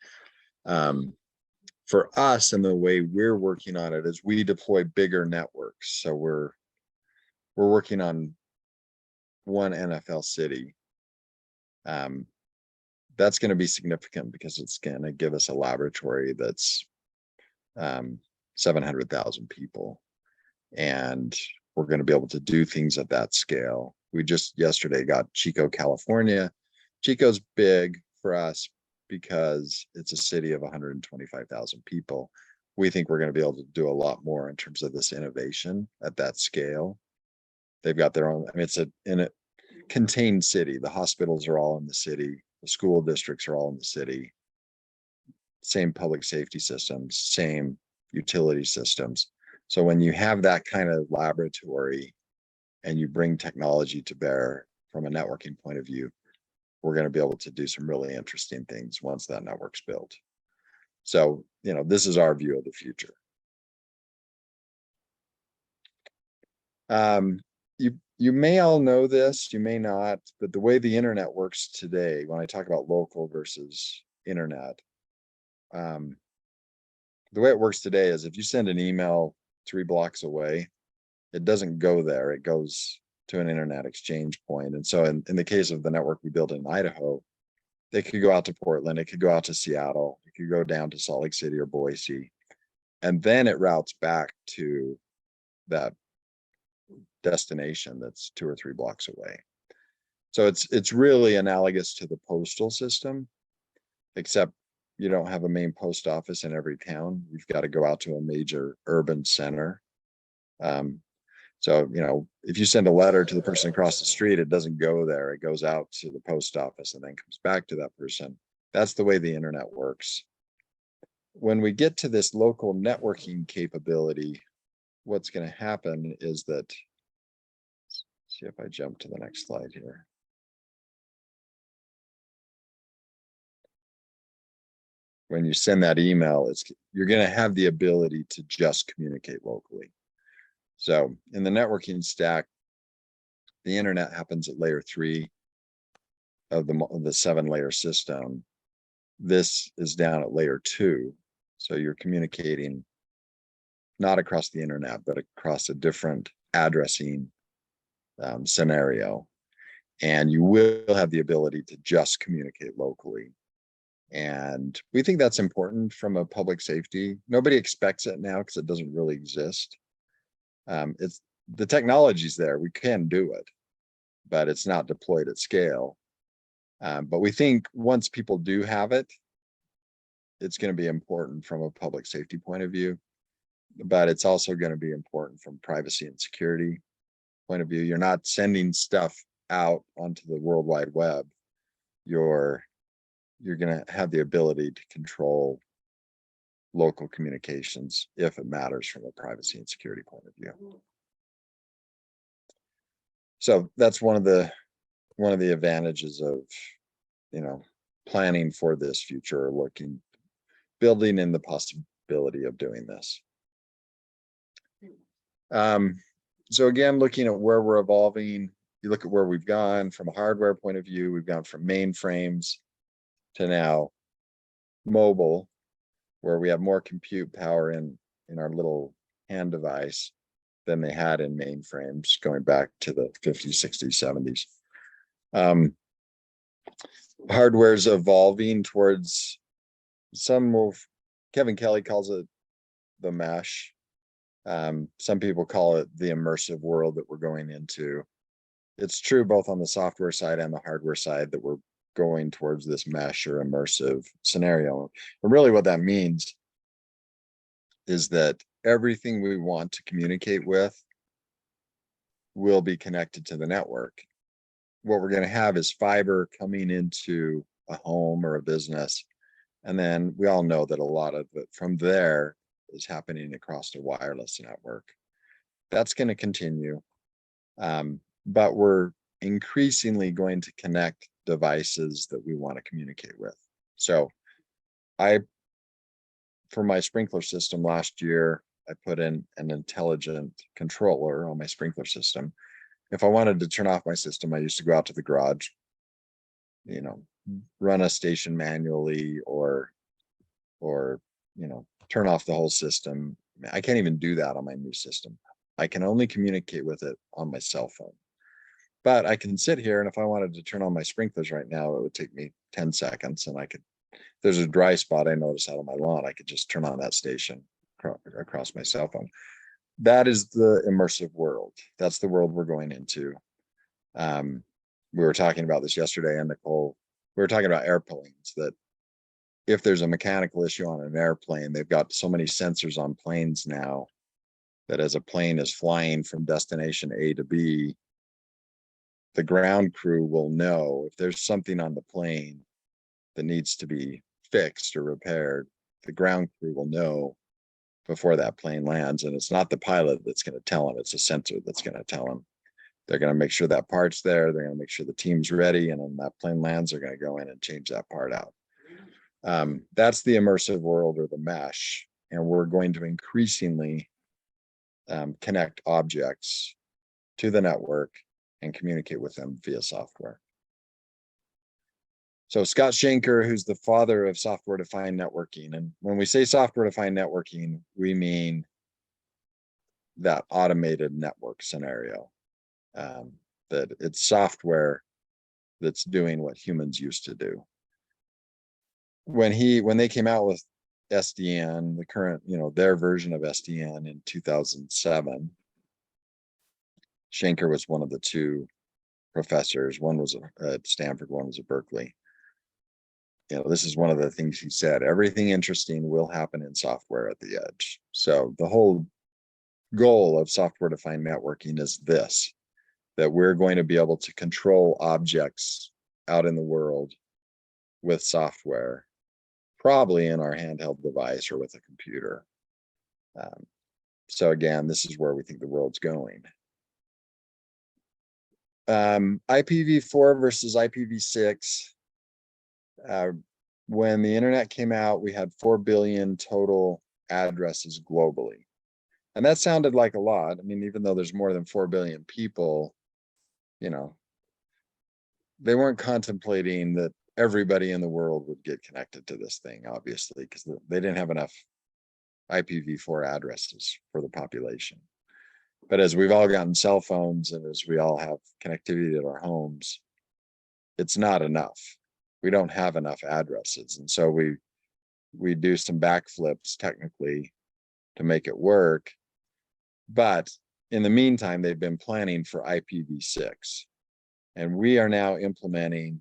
For us, and the way we're working on it is we deploy bigger networks. So we're working on one NFL city. That's going to be significant because it's going to give us a laboratory that's 700,000 people. And we're going to be able to do things at that scale. We just yesterday got Chico, California. Chico's big for us because it's a city of 125,000 people. We think we're going to be able to do a lot more in terms of this innovation at that scale. They've got their own, I mean, it's in a contained city. The hospitals are all in the city. The school districts are all in the city. Same public safety systems, same utility systems. So when you have that kind of laboratory and you bring technology to bear from a networking point of view, we're going to be able to do some really interesting things once that network's built. So, this is our view of the future. You may all know this, you may not, but the way the internet works today, when I talk about local versus internet, the way it works today is if you send an email 3 blocks away, it doesn't go there, it goes to an internet exchange point. And so in the case of the network we built in Idaho, they could go out to Portland, it could go out to Seattle, it could go down to Salt Lake City or Boise, and then it routes back to that destination that's 2 or 3 blocks away. So it's really analogous to the postal system, except you don't have a main post office in every town. You've got to go out to a major urban center. So, if you send a letter to the person across the street, it doesn't go there. It goes out to the post office and then comes back to that person. That's the way the internet works. When we get to this local networking capability, what's going to happen is that, see if I jump to the next slide here. When you send that email, you're going to have the ability to just communicate locally. So in the networking stack, the internet happens at layer 3 of the 7-layer system. This is down at layer 2. So you're communicating not across the internet, but across a different addressing scenario. And you will have the ability to just communicate locally. And we think that's important from a public safety. Nobody expects it now because it doesn't really exist. The technology's there, we can do it, but it's not deployed at scale. But we think once people do have it, it's going to be important from a public safety point of view, but it's also going to be important from privacy and security point of view. You're not sending stuff out onto the World Wide Web. You're going to have the ability to control local communications if it matters from a privacy and security point of view. So that's one of the advantages of, planning for this future, building in the possibility of doing this. So again, looking at where we're evolving, you look at where we've gone from a hardware point of view, we've gone from mainframes to now mobile, where we have more compute power in our little hand device than they had in mainframes going back to the 50s, 60s, 70s. Hardware's evolving towards Kevin Kelly calls it the mesh. Some people call it the immersive world that we're going into. It's true both on the software side and the hardware side that we're going towards this mesh or immersive scenario. And really what that means is that everything we want to communicate with will be connected to the network. What we're going to have is fiber coming into a home or a business. And then we all know that a lot of it from there is happening across a wireless network. That's going to continue. But we're increasingly going to connect devices that we want to communicate with. So for my sprinkler system last year, I put in an intelligent controller on my sprinkler system. If I wanted to turn off my system, I used to go out to the garage, run a station manually or turn off the whole system. I can't even do that on my new system. I can only communicate with it on my cell phone. But I can sit here, and if I wanted to turn on my sprinklers right now, it would take me 10 seconds, and if there's a dry spot I notice out on my lawn, I could just turn on that station across my cell phone. That is the immersive world. That's the world we're going into. We were talking about this yesterday, and Nicole, we were talking about airplanes, that if there's a mechanical issue on an airplane, they've got so many sensors on planes now that as a plane is flying from destination A to B, the ground crew will know if there's something on the plane that needs to be fixed or repaired. The ground crew will know before that plane lands, and it's not the pilot that's going to tell them, it's a sensor that's going to tell them. They're going to make sure that part's there, they're going to make sure the team's ready, and when that plane lands, they're going to go in and change that part out. That's the immersive world, or the mesh, and we're going to increasingly connect objects to the network and communicate with them via software. So Scott Schenker, who's the father of software-defined networking, and when we say software-defined networking, we mean that automated network scenario, that it's software that's doing what humans used to do. When they came out with SDN, the current, their version of SDN in 2007, Schenker was one of the two professors. One was at Stanford, one was at Berkeley. This is one of the things he said: everything interesting will happen in software at the edge. So the whole goal of software-defined networking is this, that we're going to be able to control objects out in the world with software, probably in our handheld device or with a computer. So again, this is where we think the world's going. IPv4 versus IPv6. When the internet came out, we had 4 billion total addresses globally. And that sounded like a lot. I mean, even though there's more than 4 billion people, they weren't contemplating that everybody in the world would get connected to this thing, obviously, because they didn't have enough IPv4 addresses for the population. But as we've all gotten cell phones and as we all have connectivity at our homes, it's not enough. We don't have enough addresses. And so we do some backflips technically to make it work. But in the meantime, they've been planning for IPv6. And we are now implementing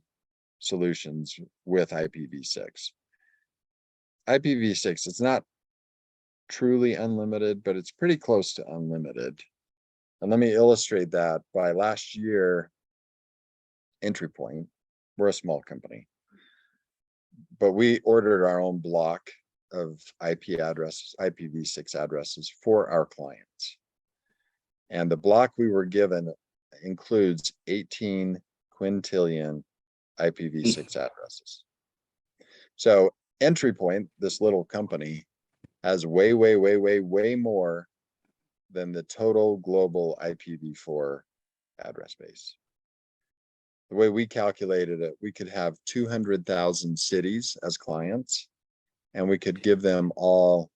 solutions with IPv6. IPv6, it's not truly unlimited, but it's pretty close to unlimited. And let me illustrate that by last year, Entry Point, we're a small company, but we ordered our own block of IP addresses, IPv6 addresses for our clients. And the block we were given includes 18 quintillion IPv6 addresses. So Entry Point, this little company, has way more than the total global IPv4 address base. The way we calculated it, we could have 200,000 cities as clients, and we could give them all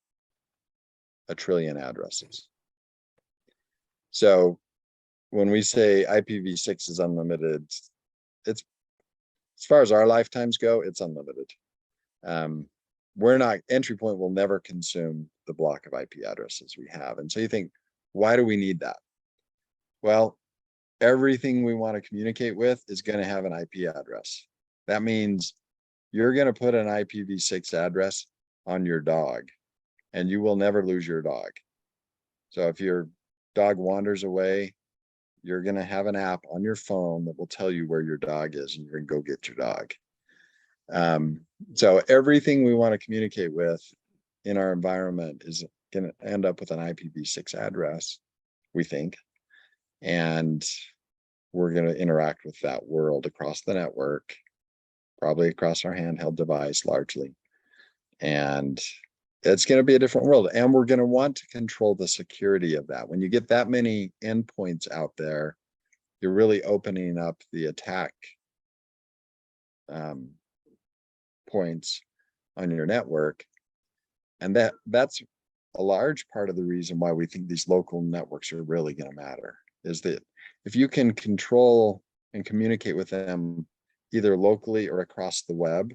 1 trillion addresses. So when we say IPv6 is unlimited, it's, as far as our lifetimes go, it's unlimited. Entry Point will never consume the block of IP addresses we have. And so you think, why do we need that? Well, everything we want to communicate with is going to have an IP address. That means you're going to put an IPv6 address on your dog, and you will never lose your dog. So if your dog wanders away, you're going to have an app on your phone that will tell you where your dog is, and you're going to go get your dog. So everything we want to communicate with in our environment is going to end up with an IPv6 address, we think. And we're going to interact with that world across the network, probably across our handheld device largely. And it's going to be a different world. And we're going to want to control the security of that. When you get that many endpoints out there, you're really opening up the attack points on your network. And that's a large part of the reason why we think these local networks are really going to matter, is that if you can control and communicate with them either locally or across the web,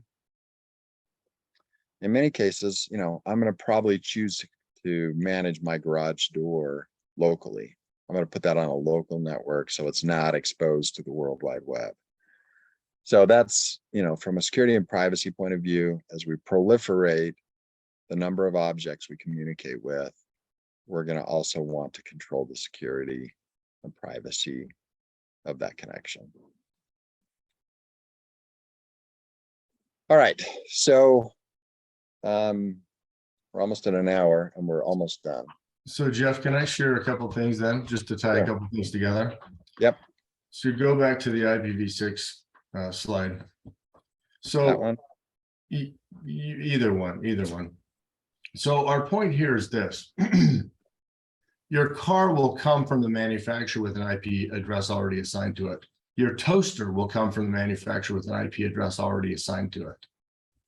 in many cases, I'm going to probably choose to manage my garage door locally. I'm going to put that on a local network so it's not exposed to the World Wide Web. So that's, from a security and privacy point of view, as we proliferate the number of objects we communicate with, we're going to also want to control the security and privacy of that connection. All right, so we're almost at an hour and we're almost done. So Jeff, can I share a couple things then, just to tie a couple things together? Yep. So go back to the IPv6 slide. That So one. either one. So our point here is this. Your car will come from the manufacturer with an IP address already assigned to it. Your toaster will come from the manufacturer with an IP address already assigned to it,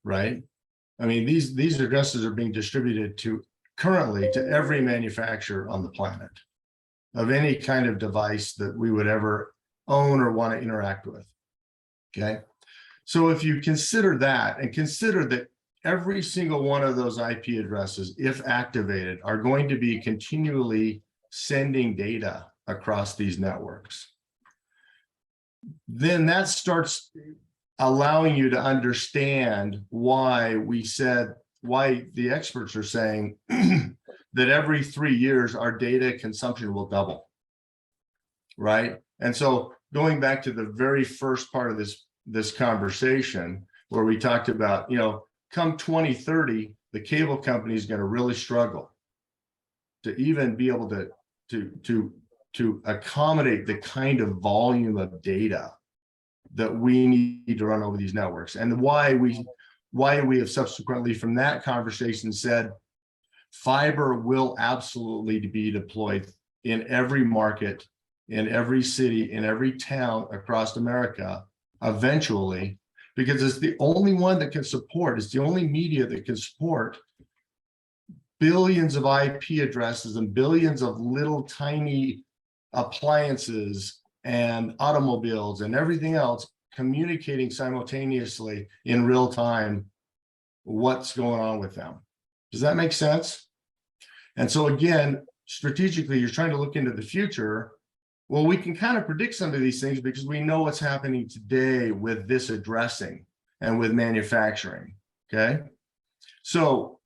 right? I mean, these addresses are being distributed currently to every manufacturer on the planet of any kind of device that we would ever own or want to interact with. Okay. So if you consider that and consider that every single one of those IP addresses, if activated, are going to be continually sending data across these networks, then that starts allowing you to understand why the experts are saying that every 3 years our data consumption will double, right? And so going back to the very first part of this conversation where we talked about, come 2030, the cable company is going to really struggle to even be able to accommodate the kind of volume of data that we need to run over these networks, and why we have subsequently from that conversation said fiber will absolutely be deployed in every market, in every city, in every town across America eventually, because it's the only one that can support, it's the only media that can support billions of IP addresses and billions of little tiny appliances and automobiles and everything else communicating simultaneously in real time what's going on with them. Does that make sense? And so again, strategically, you're trying to look into the future. Well, we can kind of predict some of these things because we know what's happening today with this addressing and with manufacturing, okay? So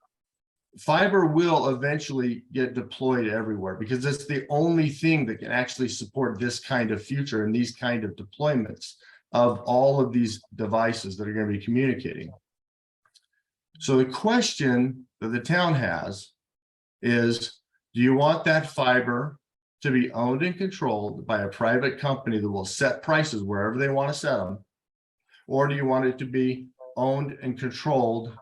fiber will eventually get deployed everywhere because it's the only thing that can actually support this kind of future and these kind of deployments of all of these devices that are going to be communicating. So the question that the town has is, do you want that fiber to be owned and controlled by a private company that will set prices wherever they want to set them? Or do you want it to be owned and controlled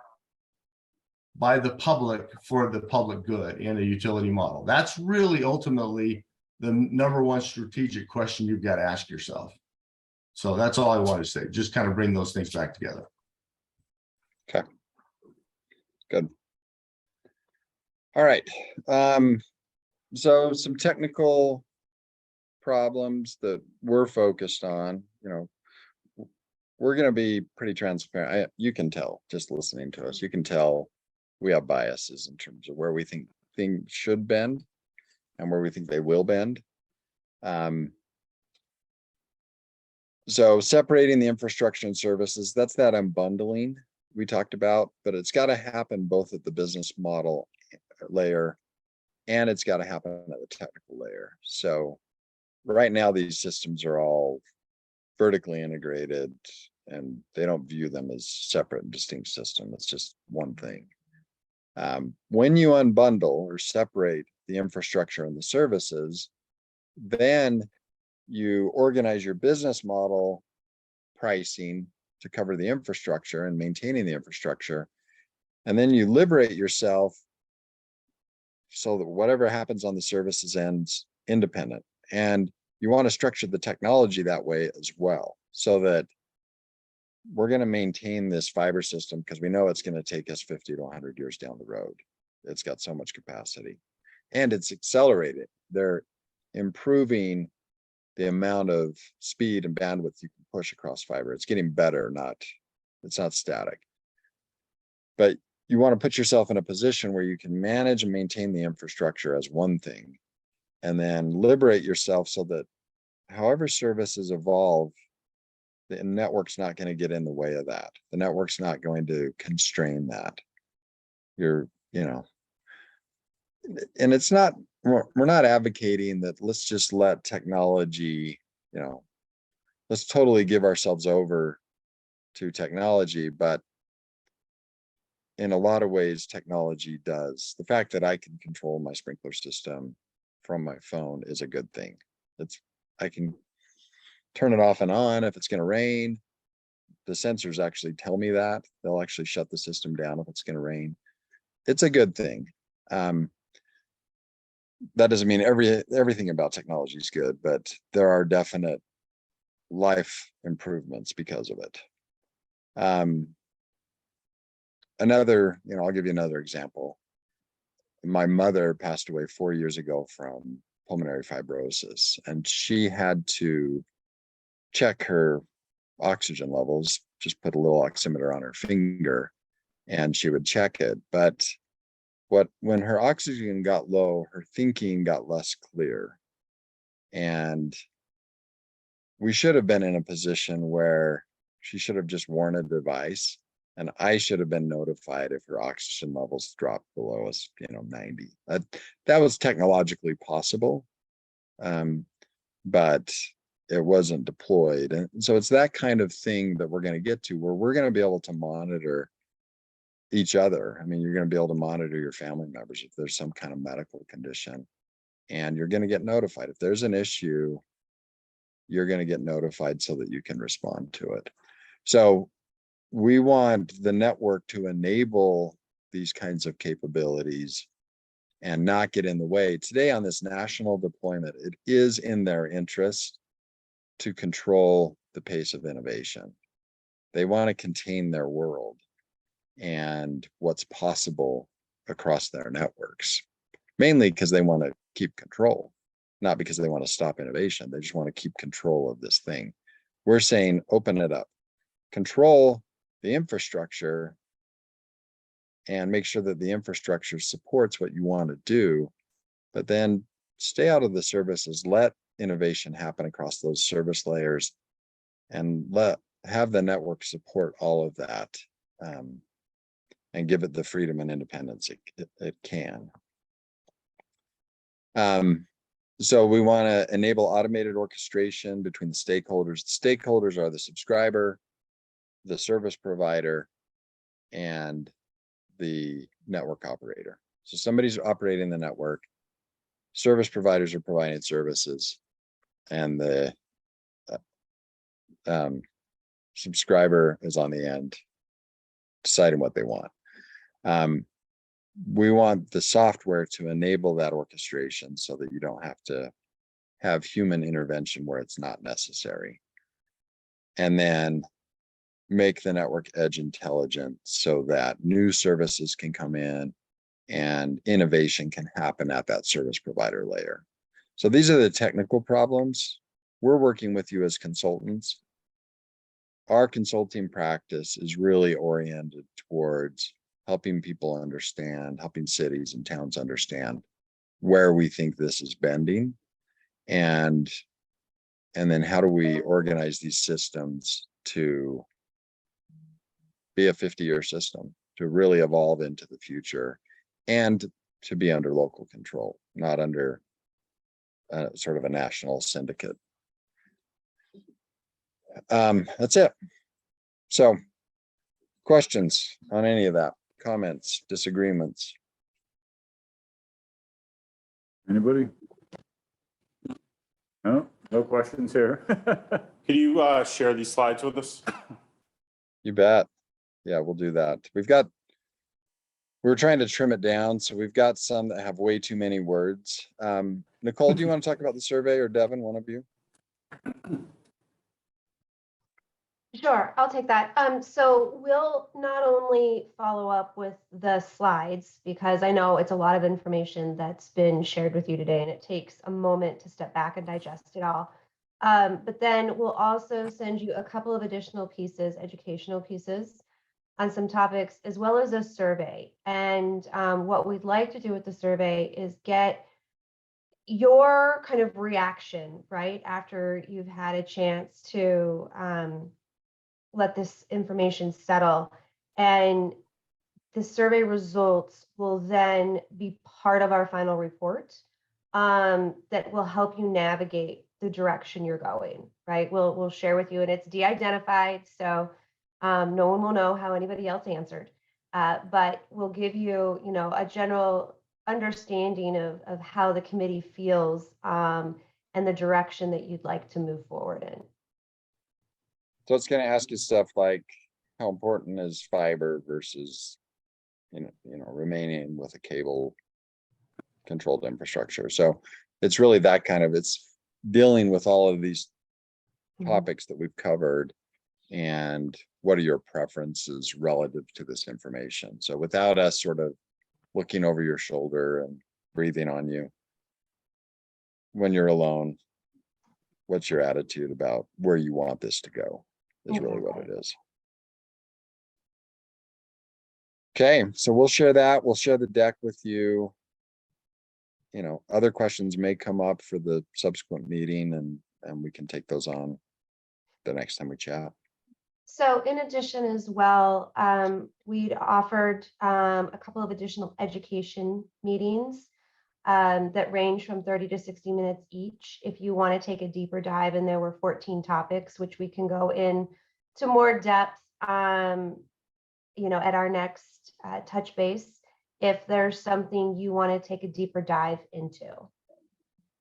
by the public for the public good in a utility model? That's really ultimately the number one strategic question you've got to ask yourself. So that's all I wanted to say, just kind of bring those things back together. Okay. Good. All right. So some technical problems that we're focused on, we're going to be pretty transparent. You can tell just listening to us, you can tell we have biases in terms of where we think things should bend and where we think they will bend. So separating the infrastructure and services, that's that unbundling we talked about, but it's got to happen both at the business model layer and it's got to happen at the technical layer. So right now, these systems are all vertically integrated and they don't view them as separate and distinct system. It's just one thing. When you unbundle or separate the infrastructure and the services, then you organize your business model pricing to cover the infrastructure and maintaining the infrastructure. And then you liberate yourself so that whatever happens on the services ends independent. And you want to structure the technology that way as well, so that we're going to maintain this fiber system because we know it's going to take us 50 to 100 years down the road. It's got so much capacity and it's accelerated. They're improving the amount of speed and bandwidth you can push across fiber. It's getting better, it's not static. But you want to put yourself in a position where you can manage and maintain the infrastructure as one thing, and then liberate yourself so that however services evolve, the network's not going to get in the way of that. The network's not going to constrain that. And it's not, we're not advocating that let's just let technology, let's totally give ourselves over to technology, but in a lot of ways, technology does. The fact that I can control my sprinkler system from my phone is a good thing. I can turn it off and on if it's going to rain. The sensors actually tell me that. They'll actually shut the system down if it's going to rain. It's a good thing. that doesn't mean everything about technology is good, but there are definite life improvements because of it. Another, I'll give you another example. My mother passed away 4 years ago from pulmonary fibrosis, and she had to check her oxygen levels, just put a little oximeter on her finger, and she would check it. But when her oxygen got low, her thinking got less clear. And we should have been in a position where she should have just worn a device, and I should have been notified if her oxygen levels dropped below 90. That was technologically possible, but it wasn't deployed. And so it's that kind of thing that we're going to get to, where we're going to be able to monitor each other. I mean, you're going to be able to monitor your family members if there's some kind of medical condition, and you're going to get notified. If there's an issue, you're going to get notified so that you can respond to it. So we want the network to enable these kinds of capabilities and not get in the way. Today on this national deployment, it is in their interest to control the pace of innovation. They want to contain their world and what's possible across their networks, mainly because they want to keep control, not because they want to stop innovation. They just want to keep control of this thing. We're saying, open it up, control the infrastructure, and make sure that the infrastructure supports what you want to do, but then stay out of the services, let innovation happen across those service layers, and have the network support all of that, and give it the freedom and independence it can. So we want to enable automated orchestration between the stakeholders. The stakeholders are the subscriber, the service provider, and the network operator. So somebody's operating the network, service providers are providing services, and the subscriber is on the end deciding what they want. We want the software to enable that orchestration so that you don't have to have human intervention where it's not necessary. And then make the network edge intelligent so that new services can come in and innovation can happen at that service provider layer. So these are the technical problems. We're working with you as consultants. Our consulting practice is really oriented towards helping people understand, helping cities and towns understand where we think this is bending, and then how do we organize these systems to be a 50-year system, to really evolve into the future, and to be under local control, not under sort of a national syndicate. That's it. So, questions on any of that? Comments, disagreements? Anybody? No questions here. Can you share these slides with us? You bet. Yeah, we'll do that. We're trying to trim it down, so we've got some that have way too many words. Nicole, do you want to talk about the survey, or Devin, one of you? Sure, I'll take that. So we'll not only follow up with the slides, because I know it's a lot of information that's been shared with you today, and it takes a moment to step back and digest it all. But then we'll also send you a couple of additional pieces, educational pieces, on some topics, as well as a survey. And what we'd like to do with the survey is get your kind of reaction, right, after you've had a chance to let this information settle. And the survey results will then be part of our final report that will help you navigate the direction you're going, right? We'll share with you, and it's de-identified, so no one will know how anybody else answered, but we'll give you, a general understanding of how the committee feels and the direction that you'd like to move forward in. So it's going to ask you stuff like, how important is fiber versus, remaining with a cable controlled infrastructure. So it's really that kind of, it's dealing with all of these topics that we've covered and what are your preferences relative to this information? So without us sort of looking over your shoulder and breathing on you when you're alone, what's your attitude about where you want this to go is really what it is. Okay, so we'll share that. We'll share the deck with you. You know, other questions may come up for the subsequent meeting and we can take those on the next time we chat. So in addition as well, we'd offered a couple of additional education meetings that range from 30 to 60 minutes each. If you want to take a deeper dive, and there were 14 topics, which we can go in to more depth, you know, at our next touch base. If there's something you want to take a deeper dive into,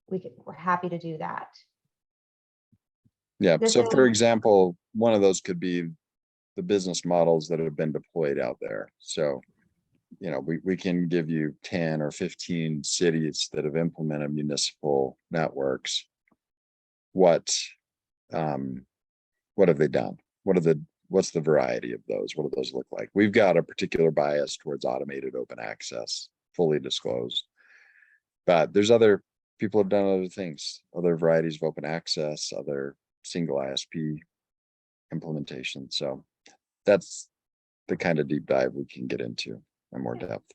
we're happy to do that. Yeah, This so for is- example, one of those could be the business models that have been deployed out there. So, you know, we can give you 10 or 15 cities that have implemented municipal networks. What have they done? What's the variety of those? What do those look like? We've got a particular bias towards automated open access, fully disclosed. But there's other people have done other things, other varieties of open access, other single ISP implementation. So that's the kind of deep dive we can get into in more depth.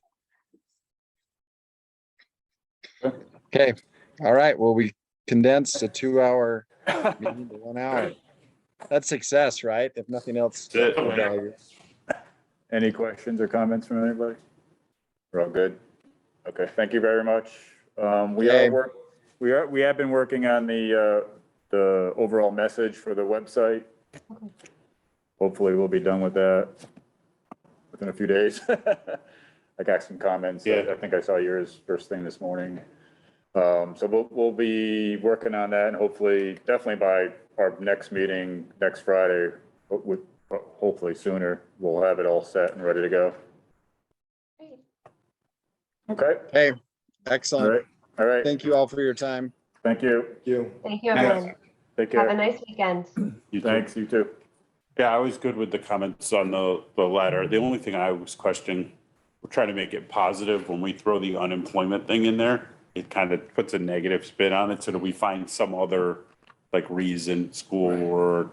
Okay. All right. Well, we condensed a 2-hour meeting to 1 hour. That's success, right? If nothing else. That's it. of value. Any questions or comments from anybody? We're all good? Okay, thank you very much. Okay. We have been working on the overall message for the website. Hopefully we'll be done with that within a few days. I got some comments. Yeah. I think I saw yours first thing this morning. So we'll be working on that, and hopefully, definitely by our next meeting next Friday, hopefully sooner, we'll have it all set and ready to go. Great. Okay. Hey, All excellent. right. All right. Thank you all for your time. Thank you. Thank you, everyone. Take Have a care. nice weekend. You too. Thanks, you too. Yeah, I was good with the comments on the letter. The only thing I was questioning, we're trying to make it positive. When we throw the unemployment thing in there, it kind of puts a negative spin on it. So do we find some other like reason, school or,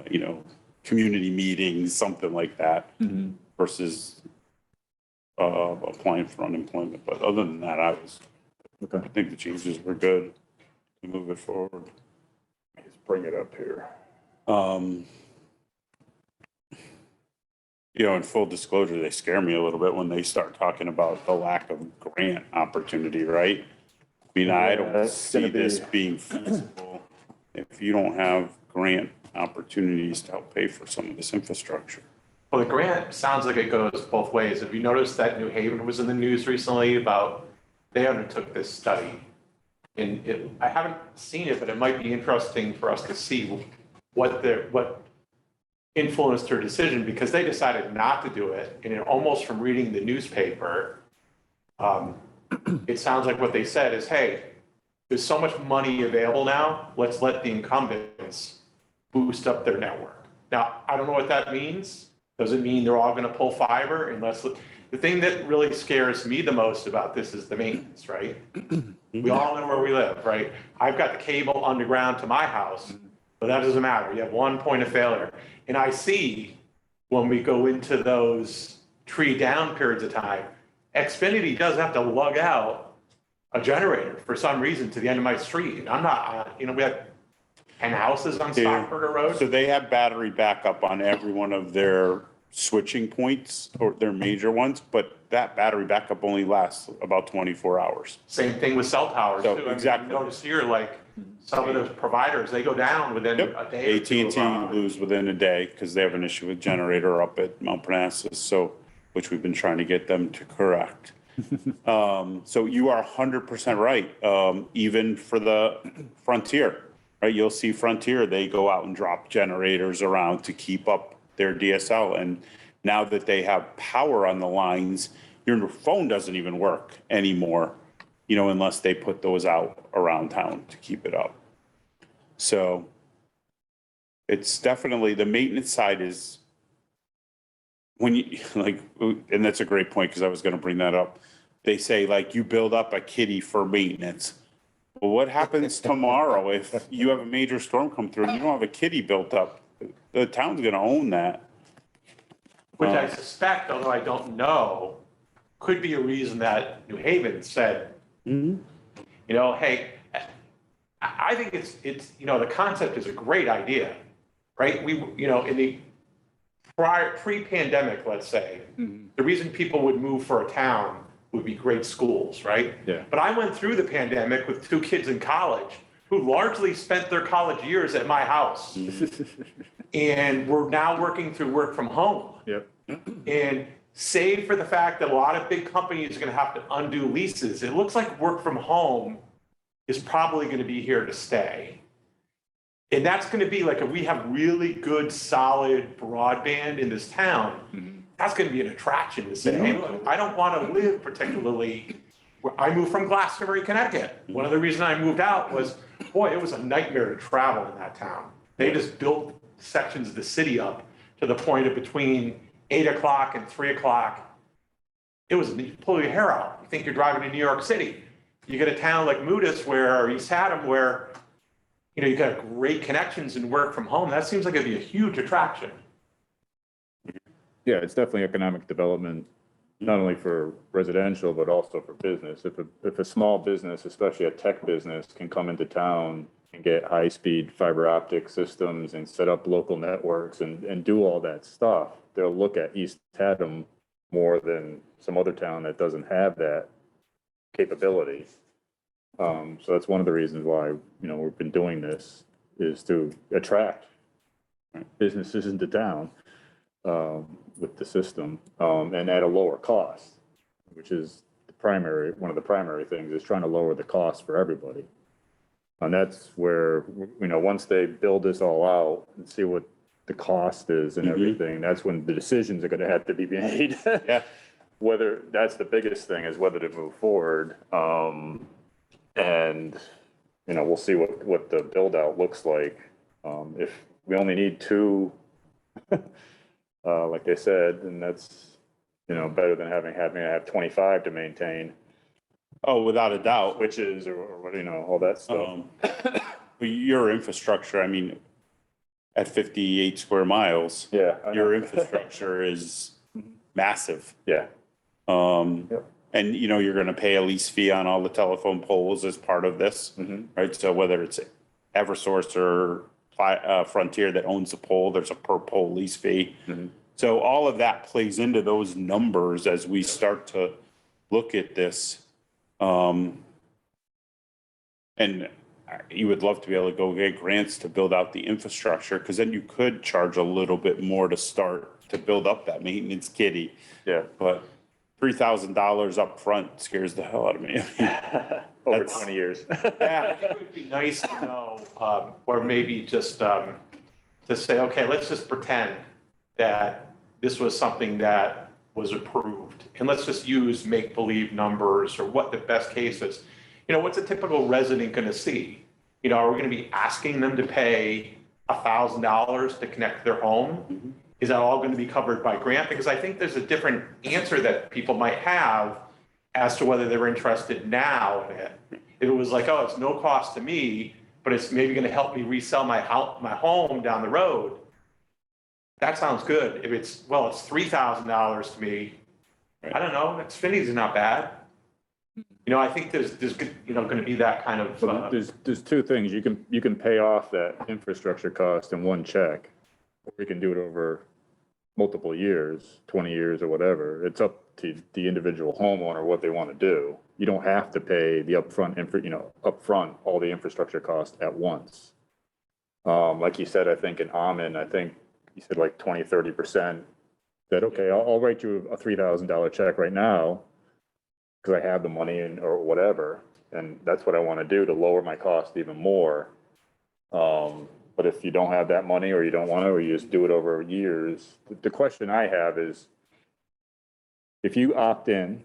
you know, community meetings, something like that versus applying for unemployment. But other than that, I think the changes were good to move it forward. Just bring it up here. You know, in full disclosure, they scare me a little bit when they start talking about the lack of grant opportunity, right? I mean, I Yeah, don't it's see gonna be- this being feasible if you don't have grant opportunities to help pay for some of this infrastructure. Well, the grant sounds like it goes both ways. Have you noticed that New Haven was in the news recently about, they undertook this study? And I haven't seen it, but it might be interesting for us to see what influenced her decision, because they decided not to do it. And it almost, from reading the newspaper, it sounds like what they said is, hey, there's so much money available now, let's let the incumbents boost up their network. Now, I don't know what that means. Does it mean they're all going to pull fiber? The thing that really scares me the most about this is the maintenance, right? We all know where we live, right? I've got the cable underground to my house, but that doesn't matter. You have one point of failure. And I see when we go into those tree down periods of time, Xfinity does have to lug out a generator for some reason to the end of my street. And I'm not, you know, we have 10 houses on Stockburger Road. So they have battery backup on every one of their switching points or their major ones, but that battery backup only lasts about 24 hours. Same thing with cell towers So, too. I mean, exactly. you notice here, like some of those providers, they go down within a day or two. AT&T lose within a day because they have an issue with generator up at Mount Parnassus, so, which we've been trying to get them to correct. So you are 100% right. Even for the Frontier, right? You'll see Frontier, they go out and drop generators around to keep up their DSL. And now that they have power on the lines, your phone doesn't even work anymore. you know, unless they put those out around town to keep it up. So it's definitely, the maintenance side is when you, like, and that's a great point, because I was gonna bring that up. They say, like, you build up a kitty for maintenance. Well, what happens tomorrow if you have a major storm come through and you don't have a kitty built up? The town's gonna own that. Which I suspect, although I don't know, could be a reason that New Haven said, you know, hey, I think it's, you know, the concept is a great idea, right? We, you know, in the pre-pandemic, let's say, the reason people would move for a town would be great schools, right? Yeah. But I went through the pandemic with 2 kids in college who largely spent their college years at my house. And we're now working through work from home. Yep. And save for the fact that a lot of big companies are gonna have to undo leases, it looks like work from home is probably gonna be here to stay. And that's gonna be like, if we have really good, solid broadband in this town, that's gonna be an attraction to say, hey, look, I don't wanna live particularly, I moved from Glastonbury, Connecticut. One of the reasons I moved out was, boy, it was a nightmare to travel in that town. They just built sections of the city up to the point of between 8 o'clock and 3 o'clock. It was, you pull your hair out. You think you're driving to New York City. You get a town like Moodus or East Haddam where, you know, you got great connections and work from home. That seems like it'd be a huge attraction. Yeah, it's definitely economic development, not only for residential, but also for business. If a small business, especially a tech business, can come into town and get high-speed fiber optic systems and set up local networks and do all that stuff, they'll look at East Haddam more than some other town that doesn't have that capability. So that's one of the reasons why, you know, we've been doing this, is to attract businesses into town with the system, and at a lower cost, which is one of the primary things, is trying to lower the cost for everybody. And that's where, you know, once they build this all out and see what the cost is and everything, that's when the decisions are gonna have to be made. Yeah. Whether, that's the biggest thing, is whether to move forward. And, you know, we'll see what the build out looks like. If we only need 2, like they said, and that's, you know, better than having to have 25 to maintain, Oh, without a doubt. switches or what, you know, all that stuff. But your infrastructure, I mean, at 58 square miles, Yeah. I know. your infrastructure is massive. Yeah. Yep. And, you know, you're gonna pay a lease fee on all the telephone poles as part of this, right? So whether it's Eversource or Frontier that owns the pole, there's a per pole lease fee. So all of that plays into those numbers as we start to look at this. And you would love to be able to go get grants to build out the infrastructure, because then you could charge a little bit more to start to build up that maintenance kitty. Yeah. But $3,000 up front scares the hell out of me. Over That's- 20 years. Yeah, I think it would be nice to know, or maybe just to say, okay, let's just pretend that this was something that was approved. And let's just use make-believe numbers, or what the best case is. You know, what's a typical resident gonna see? You know, are we gonna be asking them to pay $1,000 to connect their home? Is that all gonna be covered by grant? Because I think there's a different answer that people might have as to whether they're interested now in it. If it was like, oh, it's no cost to me, but it's maybe gonna help me resell my home down the road, that sounds good. If it's, well, it's $3,000 to me, I don't know, Xfinity's not bad. You know, I think there's you know, gonna be that kind of, But there's 2 things. You can pay off that infrastructure cost in one check, or you can do it over multiple years, 20 years or whatever. It's up to the individual homeowner what they want to do. You don't have to pay the upfront all the infrastructure cost at once. Like you said, I think in Amen, I think you said like 20, 30%. Said, okay, I'll write you a $3,000 check right now, because I have the money or whatever, and that's what I want to do to lower my cost even more. But if you don't have that money, or you don't want to, or you just do it over years, the question I have is, if you opt in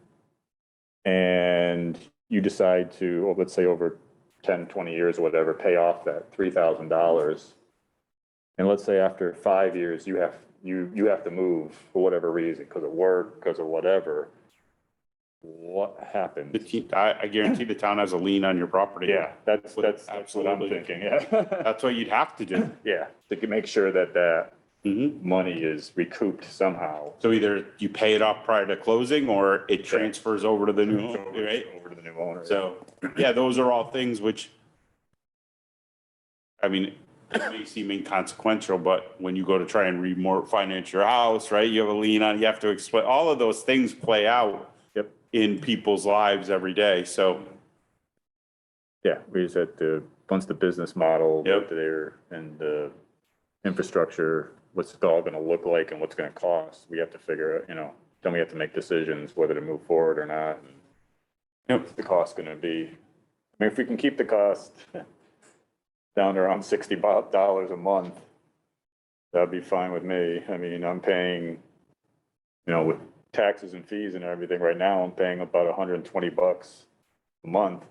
and you decide to, well, let's say over 10, 20 years or whatever, pay off that $3,000. And let's say after 5 years, you have to move for whatever reason, because of work, because of whatever. What happens? I guarantee the town has a lien on your property. Yeah, that's what I'm Absolutely. thinking, yeah. That's what you'd have to do. Yeah, to make sure that that Mhm. money is recouped somehow. So either you pay it off prior to closing or it transfers over to the new, right? Over to the new owner. So, yeah, those are all things which, I mean, it may seem inconsequential, but when you go to try and finance your house, right? You have a lien on, you have to explain, all of those things play out Yep. in people's lives every day. So, Yeah, we just had to, once the business model Yep. there and the infrastructure, what's it all gonna look like and what's gonna cost, we have to figure out, then we have to make decisions whether to move forward or not. And What's the cost gonna be? I mean, if we can keep the cost down to around $60 a month, that'd be fine with me. I mean, I'm paying, with taxes and fees and everything, right now, I'm paying about $120 a month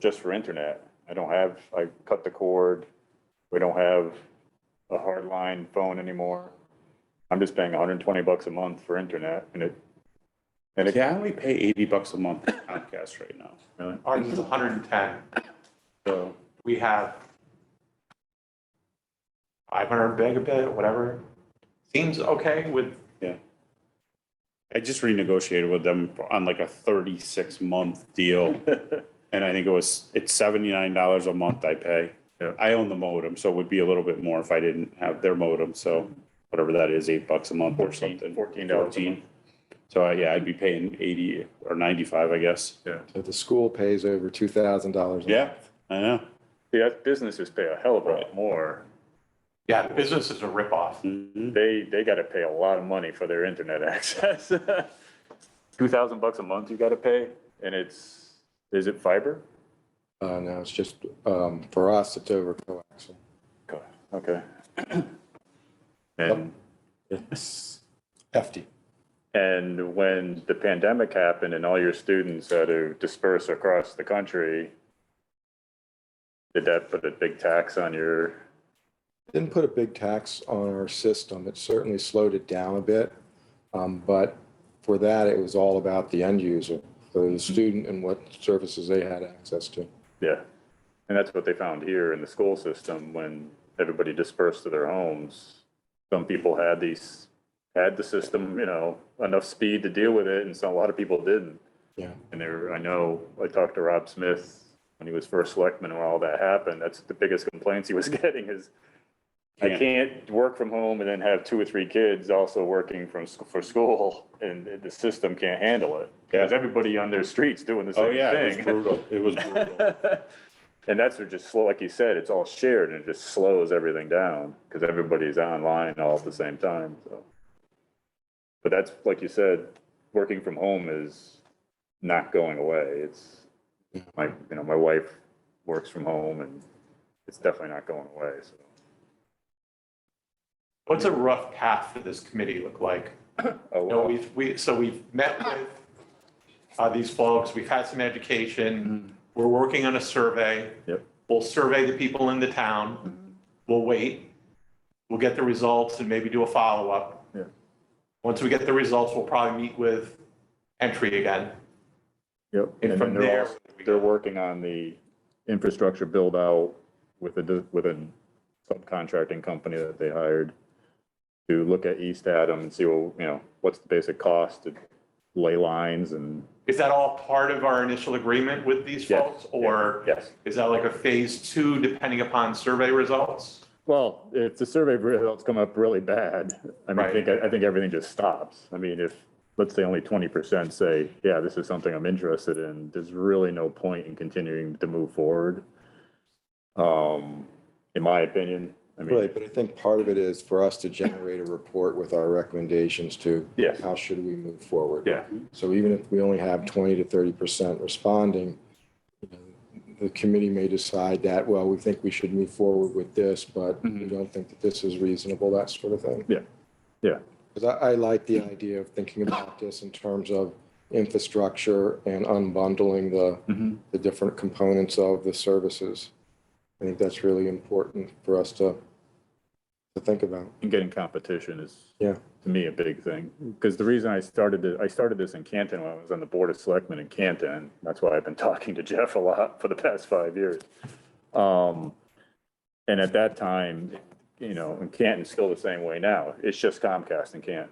just for internet. I cut the cord. We don't have a hardline phone anymore. I'm just paying $120 a month for internet, and it, yeah, I only pay $80 a month for Comcast right now. really, Ours is 110. So, We have 500 megabit, whatever. Seems okay with, I just renegotiated with them on like a 36-month deal. And I think it's $79 a month I pay. Yeah. I own the modem, so it would be a little bit more if I didn't have their modem. So whatever that is, $8 a month or something. $14 a month. So yeah, I'd be paying 80 or 95, I guess. So the school pays over $2,000. Yeah, I know. Yeah, businesses pay a hell of a lot more. yeah, the business is a ripoff. Mhm. They gotta pay a lot of money for their internet access. $2,000 a month you gotta pay, and is it fiber? No, it's just, for us, it's over coaxial. Okay. And, It's hefty. and when the pandemic happened and all your students had to disperse across the country, did that put a big tax on your, Didn't put a big tax on our system. It certainly slowed it down a bit. But for that, it was all about the end user, for the student and what services they had access to. yeah. And that's what they found here in the school system when everybody dispersed to their homes. Some people had the system, enough speed to deal with it, and a lot of people didn't. Yeah. And I talked to Rob Smith when he was first selectman when all that happened. That's the biggest complaints he was getting is, I can't work from home and then have 2 or 3 kids also working for school, and the system can't handle it. Because everybody on their streets doing the Oh, same yeah, it thing. was brutal. It was brutal. And that's what just slow, like you said, it's all shared and it just slows everything down because everybody's online all at the same time, so. But that's, like you said, working from home is not going away. It's, my wife works from home and it's definitely not going away, so. What's a rough path for this committee look like? Oh, No, wow. we've met with these folks, we've had some education, we're working on a survey. Yep. We'll survey the people in the town, we'll wait, we'll get the results and maybe do a follow-up. Yeah. Once we get the results, we'll probably meet with entry again. Yep. And from then there. they're working on the infrastructure build out with a subcontracting company that they hired to look at East Haddam and see, what's the basic cost to lay lines and. Is that all part of our initial agreement with these Yes. folks? Or Yes. is that like a phase 2 depending upon survey results? Well, if the survey results come up really bad, I Right. think everything just stops. I mean, if, let's say only 20% say, yeah, this is something I'm interested in, there's really no point in continuing to move forward. In my opinion, I mean. Right, but I think part of it is for us to generate a report with our recommendations to Yes. how should we move forward. Yeah. So even if we only have 20 to 30% responding, the committee may decide that, well, we think we should move forward with this, but we don't think that this is reasonable, that sort of thing. Yeah. Yeah. Because I like the idea of thinking about this in terms of infrastructure and unbundling the different components of the services. I think that's really important for us to think about. And getting competition is, Yeah. to me, a big thing. Because the reason I started this in Canton when I was on the Board of Selectmen in Canton. That's why I've been talking to Jeff a lot for the past 5 years. And at that time, you know, and Canton's still the same way now. It's just Comcast in Canton.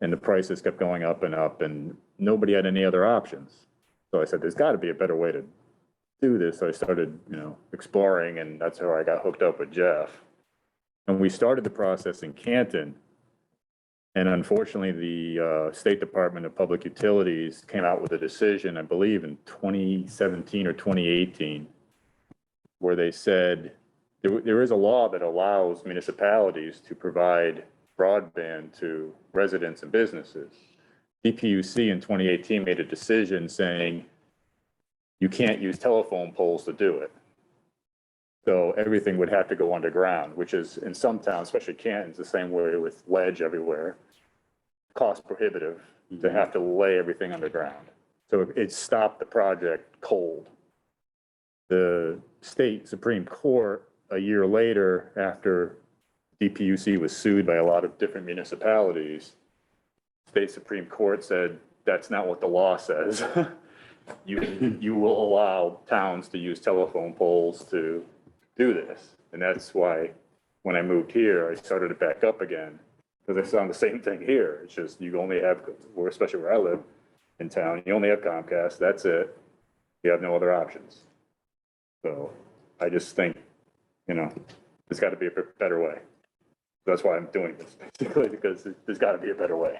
And the prices kept going up, and nobody had any other options. So I said, there's got to be a better way to do this. So I started, you know, exploring, and that's how I got hooked up with Jeff. And we started the process in Canton. And unfortunately, the State Department of Public Utilities came out with a decision, I believe in 2017 or 2018, where they said there is a law that allows municipalities to provide broadband to residents and businesses. DPUC in 2018 made a decision saying you can't use telephone poles to do it. So everything would have to go underground, which is in some towns, especially Canton's the same way with ledge everywhere, cost prohibitive to have to lay everything underground. So it stopped the project cold. The state Supreme Court, a year later, after DPUC was sued by a lot of different municipalities, state Supreme Court said, that's not what the law says. You will allow towns to use telephone poles to do this. And that's why when I moved here, I started it back up again, because I found the same thing here. It's just you only have, especially where I live in town, you only have Comcast, that's it. You have no other options. So I just think, you know, there's got to be a better way. That's why I'm doing this, basically, because there's got to be a better way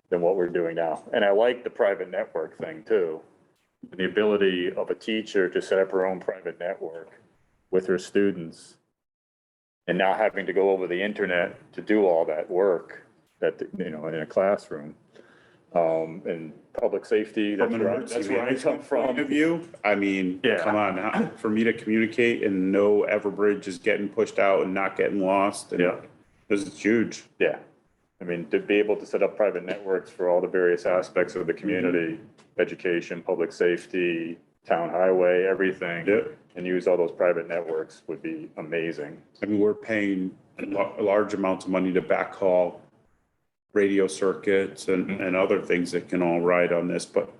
than what we're doing now. And I like the private network thing too. The ability of a teacher to set up her own private network with her students and not having to go over the internet to do all that work that, you know, in a classroom. And public safety, that's where I come from. Point of view, I mean, Yeah. come on now, for me to communicate and know Everbridge is getting pushed out and not getting lost. And Yeah. this is huge. Yeah. I mean, to be able to set up private networks for all the various aspects of the community, education, public safety, town highway, everything. Yeah. And use all those private networks would be amazing. I mean, we're paying large amounts of money to backhaul radio circuits and other things that can all ride on this, but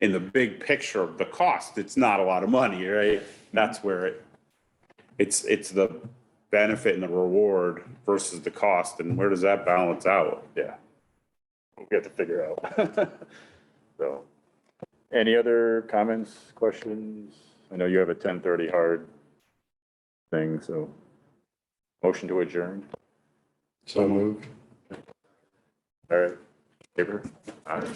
in the big picture of the cost, it's not a lot of money, right? That's where it's the benefit and the reward versus the cost, and where does that balance out? Yeah. We have to figure out. So, any other comments, questions? I know you have a 10:30 hard thing, so motion to adjourn. So moved. All right. Favor? Aye.